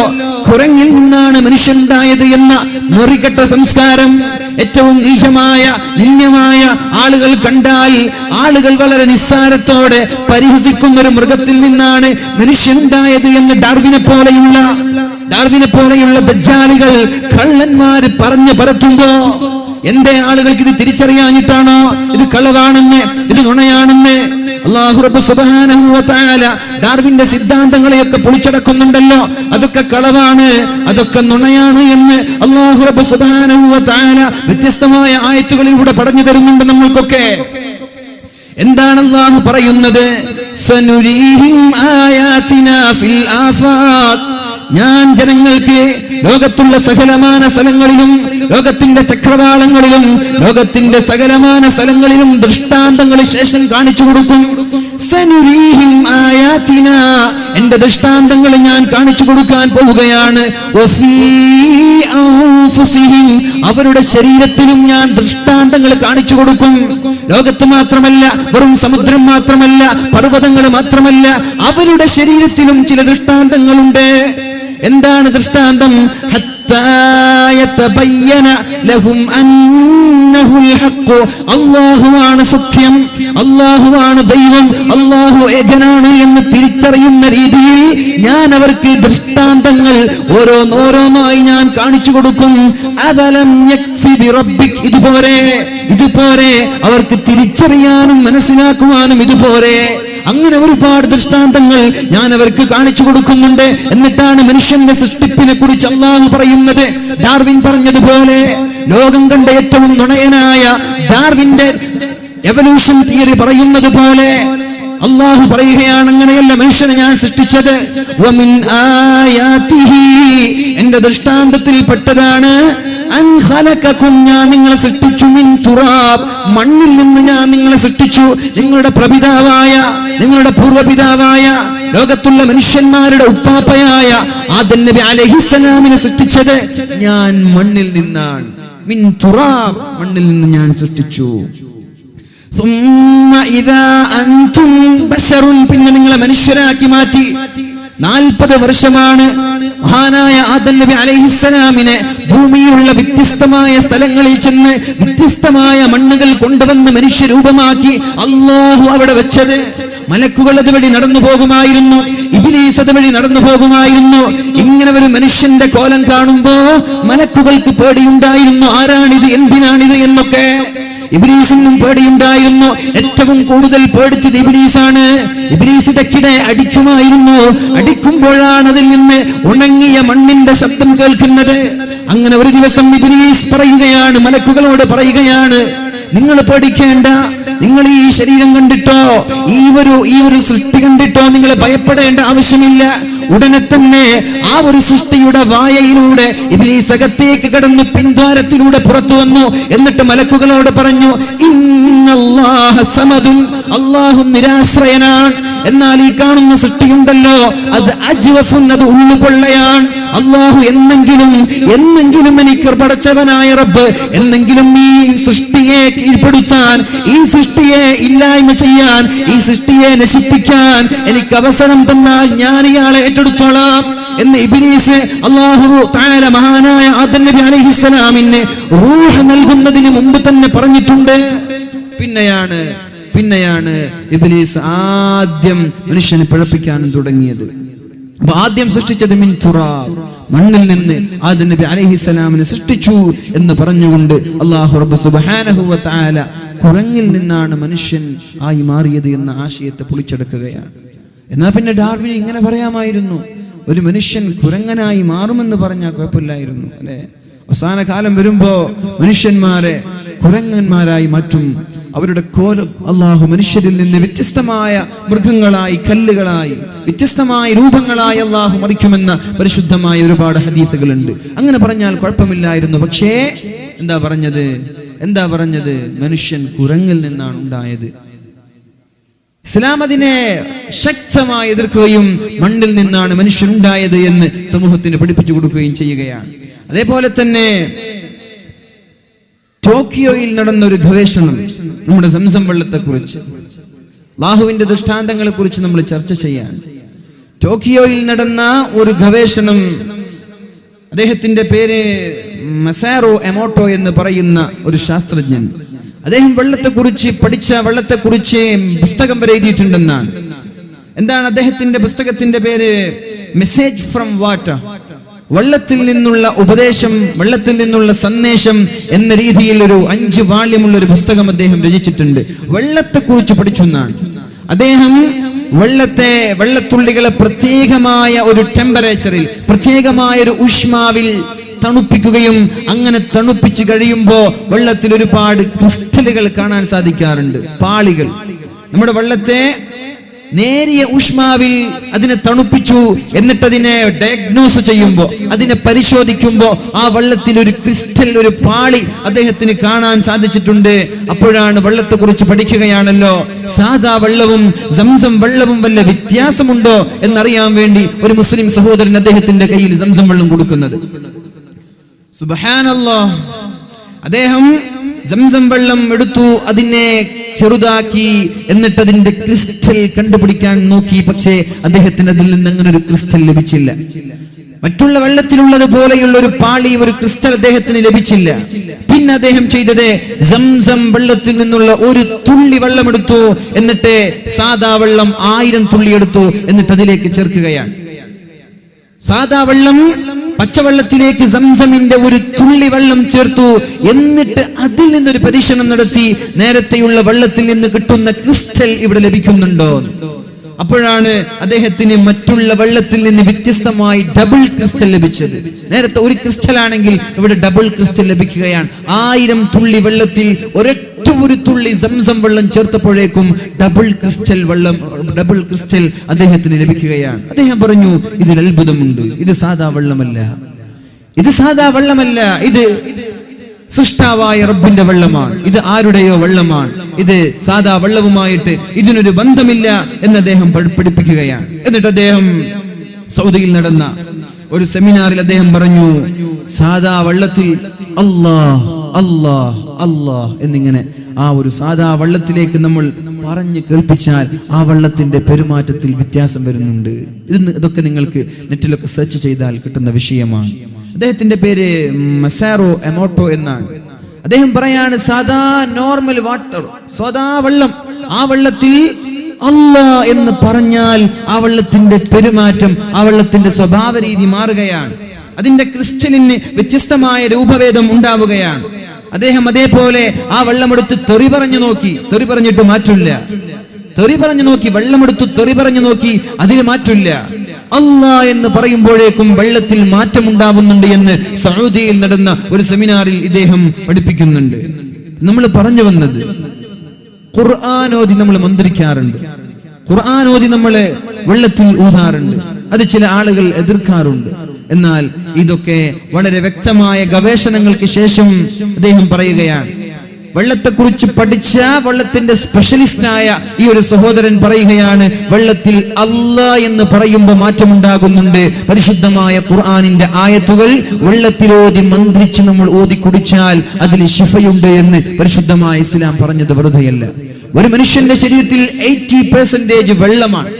കുരങ്ങിൽ നിന്നാണ് മനുഷ്യനുണ്ടായത് എന്ന മുറികെട്ട സംസ്കാരം. ഏറ്റവും നീചമായ, നിന്ദ്യമായ ആളുകൾ കണ്ടാൽ ആളുകൾ വളരെ നിസ്സാരത്തോടെ പരിഹസിക്കുന്ന ഒരു മൃഗത്തിൽ നിന്നാണ് മനുഷ്യനുണ്ടായത് എന്ന് ഡാർവിനെ പോലെയുള്ള ദജ്ജാലികൾ, കള്ളന്മാര് പറഞ്ഞു പരത്തുമ്പോ എന്റെ ആളുകൾക്ക് ഇത് തിരിച്ചറിയാഞ്ഞിട്ടാണോ ഇത് കളവാണെന്ന്, ഇത് നുണയാണെന്ന്? അല്ലാഹു റബ്ബ് സുബ്ഹാനഹു വ തആല ഡാർവിന്റെ സിദ്ധാന്തങ്ങളെയൊക്കെ പൊളിച്ചടക്കുന്നുണ്ടല്ലോ. അതൊക്കെ കളവാണ്, അതൊക്കെ നുണയാണ് എന്ന് അല്ലാഹു റബ്ബ് സുബ്ഹാനഹു വ തആല വ്യത്യസ്തമായ ആയത്തുകളിലൂടെ പറഞ്ഞു തരുന്നുണ്ട് നമ്മൾക്കൊക്കെ. എന്താണ് അല്ലാഹു പറയുന്നത്? സനുരീഹിം ആയാതിനാ ഫിൽ ആഫാഖ്, ഞാൻ ജനങ്ങൾക്ക് ലോകത്തുള്ള സകലമാന സ്ഥലങ്ങളിലും, ലോകത്തിന്റെ ചക്രവാളങ്ങളിലും, ലോകത്തിന്റെ സകലമാന സ്ഥലങ്ങളിലും ദൃഷ്ടാന്തങ്ങൾ ശേഷം കാണിച്ചു കൊടുക്കും. സനുരീഹിം ആയാതിനാ, എന്റെ ദൃഷ്ടാന്തങ്ങൾ ഞാൻ കാണിച്ചു കൊടുക്കാൻ പോവുകയാണ്. വഫീ അൻഫുസിഹിം, അവരുടെ ശരീരത്തിലും ഞാൻ ദൃഷ്ടാന്തങ്ങൾ കാണിച്ചു കൊടുക്കും. ലോകത്ത് മാത്രമല്ല, വെറും സമുദ്രം മാത്രമല്ല, പർവ്വതങ്ങൾ മാത്രമല്ല, അവരുടെ ശരീരത്തിലും ചില ദൃഷ്ടാന്തങ്ങളുണ്ട്. എന്താണ് ദൃഷ്ടാന്തം? ഹത്താ യതബയ്യന ലഹും അന്നഹുൽ ഹഖ്. അല്ലാഹുവാണ് സത്യം, അല്ലാഹുവാണ് ദൈവം, അല്ലാഹു ഏകനാണ് എന്ന് തിരിച്ചറിയുന്ന രീതിയിൽ ഞാൻ അവർക്ക് ദൃഷ്ടാന്തങ്ങൾ ഓരോന്നോരോന്നായി ഞാൻ കാണിച്ചു കൊടുക്കും. അവലം യക്ഫി ബിറബ്ബിക്. ഇതുപോലെ അവർക്ക് തിരിച്ചറിയാനും മനസ്സിലാക്കുവാനും ഇതുപോലെ. അങ്ങനെ ഒരുപാട് ദൃഷ്ടാന്തങ്ങൾ ഞാൻ അവർക്ക് കാണിച്ചു കൊടുക്കുന്നുണ്ട്. എന്നിട്ടാണ് മനുഷ്യന്റെ സൃഷ്ടിപ്പിനെ കുറിച്ച് അല്ലാഹു പറയുന്നത്. ഡാർവിൻ പറഞ്ഞതുപോലെ, ലോകം കണ്ട ഏറ്റവും നുണയനായ ഡാർവിന്റെ എവല്യൂഷൻ തിയറി പറയുന്നത് പോലെ അല്ലാഹു പറയുകയാണ്, അങ്ങനെയല്ല മനുഷ്യനെ ഞാൻ സൃഷ്ടിച്ചത്. വമിൻ ആയാതിഹി, എന്റെ ദൃഷ്ടാന്തത്തിൽ പെട്ടതാണ്, അൻ ഖലഖകും, ഞാൻ നിങ്ങളെ സൃഷ്ടിച്ചു, മിൻ തുറാബ്, മണ്ണിൽ നിന്ന് ഞാൻ നിങ്ങളെ സൃഷ്ടിച്ചു. നിങ്ങളുടെ പ്രപിതാവായ, നിങ്ങളുടെ പൂർവ്വപിതാവായ, ലോകത്തുള്ള മനുഷ്യന്മാരുടെ ഉപ്പാപ്പയായ ആദം നബി അലൈഹിസ്സലാമിനെ സൃഷ്ടിച്ചത് ഞാൻ മണ്ണിൽ നിന്നാണ്. മിൻ തുറാബ്, മണ്ണിൽ നിന്ന് ഞാൻ സൃഷ്ടിച്ചു. പിന്നെ നിങ്ങളെ മനുഷ്യരാക്കി മാറ്റി. 40 വർഷമാണ് മഹാനായ ആദം നബി അലൈഹിസ്സലാമിനെ ഭൂമിയിലുള്ള വ്യത്യസ്തമായ സ്ഥലങ്ങളിൽ ചെന്ന് വ്യത്യസ്തമായ മണ്ണുകൾ കൊണ്ടുവന്ന് മനുഷ്യരൂപമാക്കി അല്ലാഹു അവിടെ വെച്ചത്. മലക്കുകൾ അതുവഴി നടന്നു പോകുമായിരുന്നു, ഇബ്ലീസ് അതുവഴി നടന്നു പോകുമായിരുന്നു. ഇങ്ങനെ ഒരു മനുഷ്യന്റെ കോലം കാണുമ്പോ മലക്കുകൾക്ക് പേടിയുണ്ടായിരുന്നു, ആരാണിത്, എന്തിനാണിത് എന്നൊക്കെ. ഇബ്ലീസിനും പേടിയുണ്ടായിരുന്നു. ഏറ്റവും കൂടുതൽ പേടിച്ചത് ഇബ്ലീസാണ്. ഇബ്ലീസ് ഇടയ്ക്കിടെ അടിക്കുമായിരുന്നു. അടിക്കുമ്പോഴാണ് അതിൽ നിന്ന് ഉണങ്ങിയ മണ്ണിന്റെ ശബ്ദം കേൾക്കുന്നത്. അങ്ങനെ ഒരു ദിവസം ഇബ്ലീസ് പറയുകയാണ്, മലക്കുകളോട് പറയുകയാണ്, നിങ്ങൾ പേടിക്കേണ്ട, നിങ്ങൾ ഈ ശരീരം കണ്ടിട്ടോ, ഈ ഒരു സൃഷ്ടി കണ്ടിട്ടോ നിങ്ങൾ ഭയപ്പെടേണ്ട ആവശ്യമില്ല. ഉടനെ തന്നെ ആ ഒരു സൃഷ്ടിയുടെ വായയിലൂടെ ഇബ്ലീസ് അകത്തേക്ക് കടന്നു പിൻദ്വാരത്തിലൂടെ പുറത്തു വന്നു. എന്നിട്ട് മലക്കുകളോട് പറഞ്ഞു, ഇന്നല്ലാഹ സമദുൻ, അല്ലാഹു നിരാശ്രയനാണ്. എന്നാൽ ഈ കാണുന്ന സൃഷ്ടിയുണ്ടല്ലോ, അത് അജ്വഫുൻ, അത് ഉള്ളുപൊള്ളയാണ്. അല്ലാഹു എന്നെങ്കിലും എനിക്ക് പടച്ചവനായ റബ്ബ് എന്നെങ്കിലും ഈ സൃഷ്ടിയെ കീഴ്പ്പെടുത്താൻ, ഈ സൃഷ്ടിയെ ഇല്ലായ്മ ചെയ്യാൻ, ഈ സൃഷ്ടിയെ നശിപ്പിക്കാൻ എനിക്ക് അവസരം തന്നാൽ ഞാൻ ഇയാളെ ഏറ്റെടുത്തോളാം എന്ന് ഇബ്ലീസ് അല്ലാഹു തആല മഹാനായ ആദം നബി അലൈഹിസ്സലാമിന് റൂഹ് നൽകുന്നതിന് മുമ്പ് തന്നെ പറഞ്ഞിട്ടുണ്ട്. പിന്നെയാണ് ഇബ്ലീസ് ആദ്യം മനുഷ്യനെ പിഴപ്പിക്കാൻ തുടങ്ങിയത്. അപ്പൊ ആദ്യം സൃഷ്ടിച്ചത് മിൻ തുറാബ്, മണ്ണിൽ നിന്ന് ആദം നബി അലൈഹിസ്സലാമിനെ സൃഷ്ടിച്ചു എന്ന് പറഞ്ഞുകൊണ്ട് അല്ലാഹു റബ്ബ് സുബ്ഹാനഹു വ തആല കുരങ്ങിൽ നിന്നാണ് മനുഷ്യൻ ആയി മാറിയത് എന്ന ആശയത്തെ പൊളിച്ചെടുക്കുകയാണ്. എന്നാൽ പിന്നെ ഡാർവിൻ ഇങ്ങനെ പറയാമായിരുന്നു, ഒരു മനുഷ്യൻ കുരങ്ങനായി മാറുമെന്ന് പറഞ്ഞാൽ കുഴപ്പമില്ലായിരുന്നു അല്ലെ. അവസാന കാലം വരുമ്പോ മനുഷ്യന്മാരെ കുരങ്ങന്മാരായി മാറ്റും. അവരുടെ കോലം അല്ലാഹു മനുഷ്യരിൽ നിന്ന് വ്യത്യസ്തമായ മൃഗങ്ങളായി, കല്ലുകളായി, വ്യത്യസ്തമായ രൂപങ്ങളായി അല്ലാഹു മറിക്കുമെന്ന പരിശുദ്ധമായ ഒരുപാട് ഹദീസുകളുണ്ട്. അങ്ങനെ പറഞ്ഞാൽ കുഴപ്പമില്ലായിരുന്നു. പക്ഷേ എന്താ പറഞ്ഞത് മനുഷ്യൻ കുരങ്ങിൽ നിന്നാണ് ഉണ്ടായത്. ഇസ്ലാം അതിനെ ശക്തമായി എതിർക്കുകയും മണ്ണിൽ നിന്നാണ് മനുഷ്യൻ ഉണ്ടായത് എന്ന് സമൂഹത്തിന് പഠിപ്പിച്ചു കൊടുക്കുകയും ചെയ്യുകയാണ്. അതേപോലെ തന്നെ ടോക്കിയോയിൽ നടന്നൊരു ഗവേഷണം നമ്മുടെ സംസം വെള്ളത്തെക്കുറിച്ച്, അല്ലാഹുവിന്റെ ദൃഷ്ടാന്തങ്ങളെ കുറിച്ച് നമ്മൾ ചർച്ച ചെയ്യാൻ. ടോക്കിയോയിൽ നടന്ന ഒരു ഗവേഷണം, അദ്ദേഹത്തിന്റെ പേര് മസാറോ എമോട്ടോ എന്ന് പറയുന്ന ഒരു ശാസ്ത്രജ്ഞൻ. അദ്ദേഹം വെള്ളത്തെക്കുറിച്ച് പുസ്തകം വരെ എഴുതിയിട്ടുണ്ടെന്നാണ്. എന്താണ് അദ്ദേഹത്തിന്റെ പുസ്തകത്തിന്റെ പേര്? മെസ്സേജ് ഫ്രം വാട്ടർ, വെള്ളത്തിൽ നിന്നുള്ള ഉപദേശം, വെള്ളത്തിൽ നിന്നുള്ള സന്ദേശം എന്ന രീതിയിൽ ഒരു 5 വാള്യമുള്ള ഒരു പുസ്തകം അദ്ദേഹം രചിച്ചിട്ടുണ്ട്. വെള്ളത്തെക്കുറിച്ച് പഠിച്ചെന്നാണ്. അദ്ദേഹം വെള്ളത്തുള്ളികളെ പ്രത്യേകമായ ഒരു ടെമ്പറേച്ചറിൽ, പ്രത്യേകമായ ഒരു ഊഷ്മാവിൽ തണുപ്പിക്കുകയും അങ്ങനെ തണുപ്പിച്ച് കഴിയുമ്പോ വെള്ളത്തിൽ ഒരുപാട് ക്രിസ്റ്റലുകൾ കാണാൻ സാധിക്കാറുണ്ട്, പാളികൾ. നമ്മുടെ വെള്ളത്തെ നേരിയ ഊഷ്മാവിൽ അതിനെ തണുപ്പിച്ചു, എന്നിട്ട് അതിനെ ഡയഗ്നോസ് ചെയ്യുമ്പോൾ, അതിനെ പരിശോധിക്കുമ്പോൾ ആ വെള്ളത്തിൽ ഒരു ക്രിസ്റ്റൽ, ഒരു പാളി അദ്ദേഹത്തിന് കാണാൻ സാധിച്ചിട്ടുണ്ട്. അപ്പോഴാണ് വെള്ളത്തെ കുറിച്ച് പഠിക്കുകയാണല്ലോ, സാധാ വെള്ളവും സംസം വെള്ളവും വല്ല വ്യത്യാസമുണ്ടോ എന്നറിയാൻ വേണ്ടി ഒരു മുസ്ലിം സഹോദരൻ അദ്ദേഹത്തിന്റെ കയ്യിൽ സംസം വെള്ളം കൊടുക്കുന്നത്. സുബ്ഹാനല്ലാഹ്. അദ്ദേഹം സംസം വെള്ളം എടുത്തു, അതിനെ ചെറുതാക്കി, എന്നിട്ട് അതിന്റെ ക്രിസ്റ്റൽ കണ്ടുപിടിക്കാൻ നോക്കി. പക്ഷേ അദ്ദേഹത്തിന് അതിൽ നിന്ന് അങ്ങനെ ഒരു ക്രിസ്റ്റൽ ലഭിച്ചില്ല. മറ്റുള്ള വെള്ളത്തിലുള്ളത് പോലെയുള്ള ഒരു പാളി, ഒരു ക്രിസ്റ്റൽ അദ്ദേഹത്തിന് ലഭിച്ചില്ല. പിന്നെ അദ്ദേഹം ചെയ്തത് സംസം വെള്ളത്തിൽ നിന്നുള്ള ഒരു തുള്ളി വെള്ളമെടുത്തു, എന്നിട്ട് സാദാ വെള്ളം 1000 തുള്ളി എടുത്തു, എന്നിട്ട് അതിലേക്ക് ചേർക്കുകയാണ്. സാദാ വെള്ളം പച്ചവെള്ളത്തിലേക്ക് സംസമിന്റെ ഒരു തുള്ളി വെള്ളം ചേർത്തു, എന്നിട്ട് അതിൽ നിന്നൊരു പരീക്ഷണം നടത്തി. നേരത്തെയുള്ള വെള്ളത്തിൽ നിന്ന് കിട്ടുന്ന ക്രിസ്റ്റൽ ഇവിടെ ലഭിക്കുന്നുണ്ടോ? അപ്പോഴാണ് അദ്ദേഹത്തിന് മറ്റുള്ള വെള്ളത്തിൽ നിന്ന് വ്യത്യസ്തമായി ഡബിൾ ക്രിസ്റ്റൽ ലഭിച്ചത്. നേരത്തെ ഒരു ക്രിസ്റ്റൽ ആണെങ്കിൽ ഇവിടെ ഡബിൾ ക്രിസ്റ്റൽ ലഭിക്കുകയാണ്. 1000 തുള്ളി വെള്ളത്തിൽ ഒരൊറ്റ ഒരു തുള്ളി സംസം വെള്ളം ചേർത്തപ്പോഴേക്കും ഡബിൾ ക്രിസ്റ്റൽ അദ്ദേഹത്തിന് ലഭിക്കുകയാണ്. അദ്ദേഹം പറഞ്ഞു, ഇതിൽ അത്ഭുതമുണ്ട്, ഇത് സാധാ വെള്ളമല്ല, ഇത് സൃഷ്ടാവായ റബ്ബിന്റെ വെള്ളമാണ്, ഇത് ആരുടെയോ വെള്ളമാണ്, ഇത് സാധാ വെള്ളവുമായിട്ട് ഇതിനൊരു ബന്ധമില്ല എന്ന് അദ്ദേഹം പഠിപ്പിക്കുകയാണ്. എന്നിട്ട് അദ്ദേഹം സൗദിയിൽ നടന്ന ഒരു സെമിനാറിൽ അദ്ദേഹം പറഞ്ഞു, സാധാ വെള്ളത്തിൽ അല്ലാഹ് അല്ലാഹ് അല്ലാഹ് എന്നിങ്ങനെ ആ ഒരു സാധാ വെള്ളത്തിലേക്ക് നമ്മൾ പറഞ്ഞു കേൾപ്പിച്ചാൽ ആ വെള്ളത്തിന്റെ പെരുമാറ്റത്തിൽ വ്യത്യാസം വരുന്നുണ്ട്. ഇതൊക്കെ നിങ്ങൾക്ക് നെറ്റിലൊക്കെ സെർച്ച് ചെയ്താൽ കിട്ടുന്ന വിഷയമാണ്. അദ്ദേഹത്തിന്റെ പേര് മസാറോ എമോട്ടോ എന്നാണ്. അദ്ദേഹം പറയാണ്, സാധാ നോർമൽ വാട്ടർ, സാധാ വെള്ളം, ആ വെള്ളത്തിൽ അല്ലാഹ് എന്ന് പറഞ്ഞാൽ ആ വെള്ളത്തിന്റെ പെരുമാറ്റം, ആ വെള്ളത്തിന്റെ സ്വഭാവ രീതി മാറുകയാണ്. അതിന്റെ ക്രിസ്റ്റലിന് വ്യത്യസ്തമായ രൂപഭേദം ഉണ്ടാവുകയാണ്. അദ്ദേഹം അതേപോലെ ആ വെള്ളമെടുത്ത് തെറി പറഞ്ഞു നോക്കി, തെറി പറഞ്ഞിട്ട് മാറ്റില്ല. തെറി പറഞ്ഞു നോക്കി, വെള്ളമെടുത്ത് തെറി പറഞ്ഞു നോക്കി, അതിൽ മാറ്റില്ല. അല്ലാഹ് എന്ന് പറയുമ്പോഴേക്കും വെള്ളത്തിൽ മാറ്റമുണ്ടാവുന്നുണ്ട് എന്ന് സൗദിയിൽ നടന്ന ഒരു സെമിനാറിൽ ഇദ്ദേഹം പഠിപ്പിക്കുന്നുണ്ട്. നമ്മൾ പറഞ്ഞു വന്നത്, ഖുർആനോദി നമ്മൾ മന്ത്രിക്കാറുണ്ട്, ഖുർആനോദി നമ്മളെ വെള്ളത്തിൽ ഊതാറുണ്ട്. അത് ചില ആളുകൾ എതിർക്കാറുണ്ട്. എന്നാൽ ഇതൊക്കെ വളരെ വ്യക്തമായ ഗവേഷണങ്ങൾക്ക് ശേഷം അദ്ദേഹം പറയുകയാണ്. വെള്ളത്തെക്കുറിച്ച് പഠിച്ച വെള്ളത്തിന്റെ സ്പെഷ്യലിസ്റ്റായ ഈ ഒരു സഹോദരൻ പറയുകയാണ്, വെള്ളത്തിൽ അല്ലാഹ് എന്ന് പറയുമ്പോൾ മാറ്റമുണ്ടാകുന്നുണ്ട്. പരിശുദ്ധമായ ഖുർആനിന്റെ ആയത്തുകൾ വെള്ളത്തിലോതി മന്ത്രിച്ച് നമ്മൾ ഓതി കുടിച്ചാൽ അതിൽ ശിഫയുണ്ട് എന്ന് പരിശുദ്ധമായ ഇസ്ലാം പറഞ്ഞത് വെറുതെയല്ല. ഒരു മനുഷ്യന്റെ ശരീരത്തിൽ 80% വെള്ളമാണ്,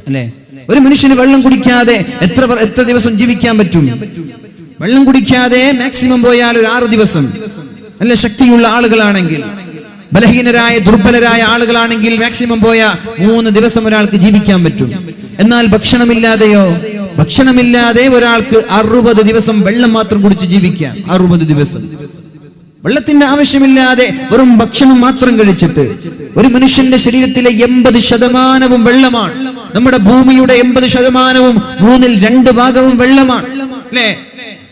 അല്ലെ? ഒരു മനുഷ്യന് വെള്ളം കുടിക്കാതെ എത്ര ദിവസം ജീവിക്കാൻ പറ്റും? വെള്ളം കുടിക്കാതെ മാക്സിമം പോയാൽ ഒരു 6 ദിവസം. നല്ല ശക്തിയുള്ള ആളുകളാണെങ്കിൽ, ബലഹീനരായ ദുർബലരായ ആളുകളാണെങ്കിൽ മാക്സിമം പോയ 3 ദിവസം ഒരാൾക്ക് ജീവിക്കാൻ പറ്റും. എന്നാൽ ഭക്ഷണമില്ലാതെയോ? ഭക്ഷണമില്ലാതെ ഒരാൾക്ക് 60 ദിവസം വെള്ളം മാത്രം കുടിച്ച് ജീവിക്കാം. 60 ദിവസം വെള്ളത്തിന്റെ ആവശ്യമില്ലാതെ വെറും ഭക്ഷണം മാത്രം കഴിച്ചിട്ട്. ഒരു മനുഷ്യന്റെ ശരീരത്തിലെ 80% വെള്ളമാണ്. നമ്മുടെ ഭൂമിയുടെ 80%, 2/3 വെള്ളമാണ്, അല്ലേ?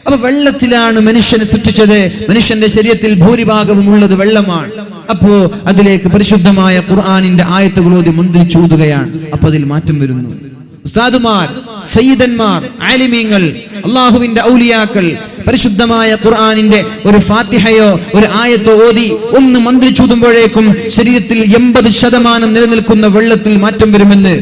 അപ്പൊ വെള്ളത്തിലാണ് മനുഷ്യനെ സൃഷ്ടിച്ചത്. മനുഷ്യന്റെ ശരീരത്തിൽ ഭൂരിഭാഗവും ഉള്ളത് വെള്ളമാണ്. അപ്പോ അതിലേക്ക് പരിശുദ്ധമായ ഖുർആനിന്റെ ആയത്തുകൾ ഓതി മന്ത്രിച്ചൂതുകയാണ്. അപ്പൊ അതിൽ മാറ്റം വരുന്നു. ഉസ്താദുമാർ, സയ്യിദന്മാർ, ആലിമീങ്ങൾ, അള്ളാഹുവിന്റെ ഔലിയാക്കൾ പരിശുദ്ധമായ ഖുർആനിന്റെ ഒരു ഫാത്തിഹയോ ഒരു ആയത്തോ ഓതി ഒന്ന് മന്ത്രിച്ചൂതുമ്പോഴേക്കും ശരീരത്തിൽ 80% നിലനിൽക്കുന്ന വെള്ളത്തിൽ മാറ്റം വരുമെന്ന്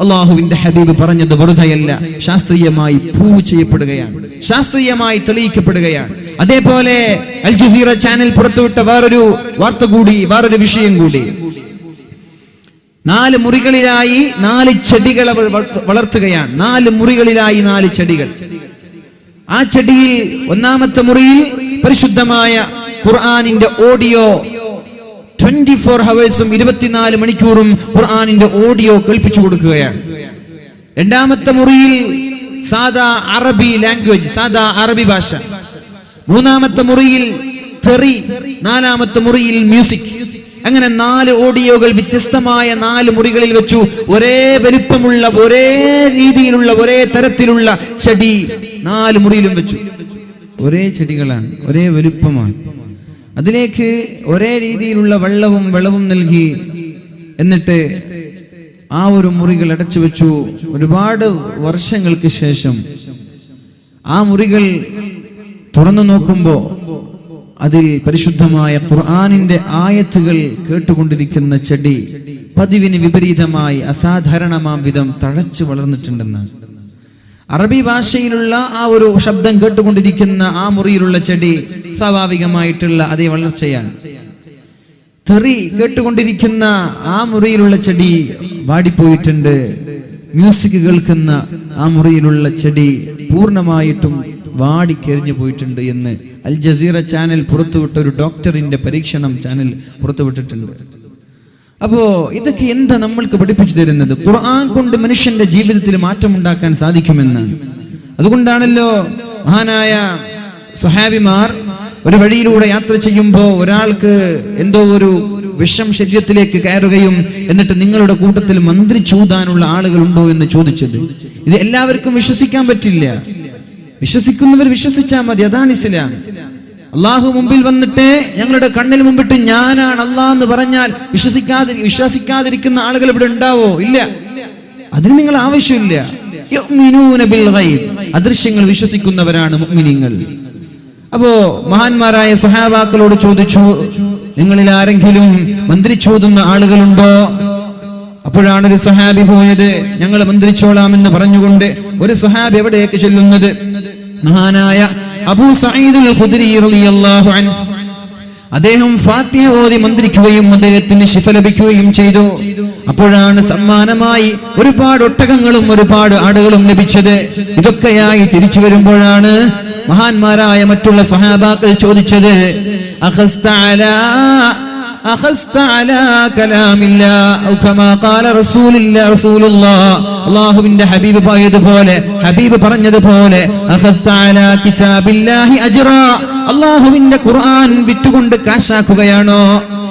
അള്ളാഹുവിന്റെ ഹബീബ് പറഞ്ഞത് വെറുതെയല്ല, ശാസ്ത്രീയമായി പ്രൂവ് ചെയ്യപ്പെടുകയാണ്, ശാസ്ത്രീയമായി തെളിയിക്കപ്പെടുകയാണ്. അതേപോലെ അൽ ജസീറ ചാനൽ പുറത്തുവിട്ട വേറൊരു വാർത്ത കൂടി, വേറൊരു വിഷയം കൂടി. 4 മുറികളിലായി 4 ചെടികളെ വളർത്തുകയാണ്. 4 മുറികളിലായി 4 ചെടികൾ. ആ ചെടിയിൽ 1ാമത്തെ മുറിയിൽ പരിശുദ്ധമായ ഖുർആനിന്റെ ഓഡിയോ 24 ഹവേഴ്സും 24 മണിക്കൂറും ഖുർആനിന്റെ ഓഡിയോ കേൾപ്പിച്ചു കൊടുക്കുകയാണ്. 2ാമത്തെ മുറിയിൽ സാദാ അറബി ലാംഗ്വേജ്, സാദാ അറബി ഭാഷ. 3ാമത്തെ മുറിയിൽ തെറി, 4ാമത്തെ മുറിയിൽ മ്യൂസിക്. അങ്ങനെ 4 ഓഡിയോകൾ വ്യത്യസ്തമായ 4 മുറികളിൽ വെച്ചു. ഒരേ വലിപ്പമുള്ള, ഒരേ രീതിയിലുള്ള, ഒരേ തരത്തിലുള്ള ചെടി 4 മുറിയിലും വെച്ചു. ഒരേ ചെടികളാണ്, ഒരേ വലിപ്പമാണ്. അതിലേക്ക് ഒരേ രീതിയിലുള്ള വെള്ളവും നൽകി. എന്നിട്ട് ആ ഒരു മുറികൾ അടച്ചു വെച്ചു. ഒരുപാട് വർഷങ്ങൾക്ക് ശേഷം ആ മുറികൾ തുറന്നു നോക്കുമ്പോ അതിൽ പരിശുദ്ധമായ ഖുർആനിന്റെ ആയത്തുകൾ കേട്ടുകൊണ്ടിരിക്കുന്ന ചെടി പതിവിന് വിപരീതമായി അസാധാരണമാം വിധം തഴച്ചു വളർന്നിട്ടുണ്ടെന്ന്. അറബി ഭാഷയിലുള്ള ആ ഒരു ശബ്ദം കേട്ടുകൊണ്ടിരിക്കുന്ന ആ മുറിയിലുള്ള ചെടി സ്വാഭാവികമായിട്ടുള്ള അതേ വളർച്ചയാണ്. തെറി കേട്ടുകൊണ്ടിരിക്കുന്ന ആ മുറിയിലുള്ള ചെടി വാടിപ്പോയിട്ടുണ്ട്. മ്യൂസിക് കേൾക്കുന്ന ആ മുറിയിലുള്ള ചെടി പൂർണ്ണമായിട്ടും വാടിക്കരിഞ്ഞു പോയിട്ടുണ്ട് എന്ന് അൽ ജസീറ ചാനൽ പുറത്തുവിട്ട ഒരു ഡോക്ടറിന്റെ പരീക്ഷണം ചാനൽ പുറത്തുവിട്ടിട്ടുണ്ട്. അപ്പോ ഇതൊക്കെ എന്താ നമ്മൾക്ക് പഠിപ്പിച്ചു തരുന്നത്? ഖുർആൻ കൊണ്ട് മനുഷ്യന്റെ ജീവിതത്തിൽ മാറ്റമുണ്ടാക്കാൻ സാധിക്കുമെന്നാണ്. അതുകൊണ്ടാണല്ലോ മഹാനായ സ്വഹാബിമാർ ഒരു വഴിയിലൂടെ യാത്ര ചെയ്യുമ്പോൾ ഒരാൾക്ക് എന്തോ ഒരു വിഷം ശരീരത്തിലേക്ക് കയറുകയും എന്നിട്ട് നിങ്ങളുടെ കൂട്ടത്തിൽ മന്ത്രി ചൂതാനുള്ള ആളുകളുണ്ടോ എന്ന് ചോദിച്ചത്. ഇത് എല്ലാവർക്കും വിശ്വസിക്കാൻ പറ്റില്ല. വിശ്വസിക്കുന്നവർ വിശ്വസിച്ചാൽ മതി, അതാണ് ഇസ്ലാം. അള്ളാഹു മുമ്പിൽ വന്നിട്ട് ഞങ്ങളുടെ കണ്ണിൽ മുമ്പിട്ട് ഞാനാണ് അള്ളാഹ് എന്ന് പറഞ്ഞാൽ വിശ്വസിക്കാതിരിക്കുന്ന ആളുകൾ ഇവിടെ ഉണ്ടാവോ? ഇല്ല. അതിന് നിങ്ങൾ ആവശ്യമില്ല. യുഅ്മിനൂന ബിൽ ഗൈബ്, അദൃശ്യങ്ങൾ വിശ്വസിക്കുന്നവരാണ് മുഅ്മിനീങ്ങൾ. അപ്പോ മഹാന്മാരായ സ്വഹാബാക്കളോട് ചോദിച്ചു, നിങ്ങളിൽ ആരെങ്കിലും മന്ത്രിച്ചോതുന്ന ആളുകളുണ്ടോ? അപ്പോഴാണ് ഒരു സ്വഹാബി പോയത്, ഞങ്ങൾ മന്ത്രിച്ചോളാം എന്ന് പറഞ്ഞുകൊണ്ട് ഒരു സ്വഹാബി എവിടേക്ക് ചെല്ലുന്നത്? മഹാനായ അബൂ സഈദ് അൽ ഖുദ്രി റളിയല്ലാഹു അൻഹു. അദ്ദേഹം ഫാത്തിഹ ഓതി മന്ത്രിക്കുകയും അദ്ദേഹത്തിന് ശിഫ ലഭിക്കുകയും ചെയ്തു. അപ്പോഴാണ് സമ്മാനമായി ഒരുപാട് ഒട്ടകങ്ങളും ഒരുപാട് ആടുകളും ലഭിച്ചത്. ഇതൊക്കെയായി തിരിച്ചു വരുമ്പോഴാണ് മഹാന്മാരായ മറ്റുള്ള സ്വഹാബാക്കൾ ചോദിച്ചത്, അല്ലാഹുവിന്റെ ഹബീബ് പോയതുപോലെ, ഹബീബ് പറഞ്ഞതുപോലെ അല്ലാഹുവിന്റെ ഖുർആൻ വിറ്റുകൊണ്ട് കാശാക്കുകയാണോ?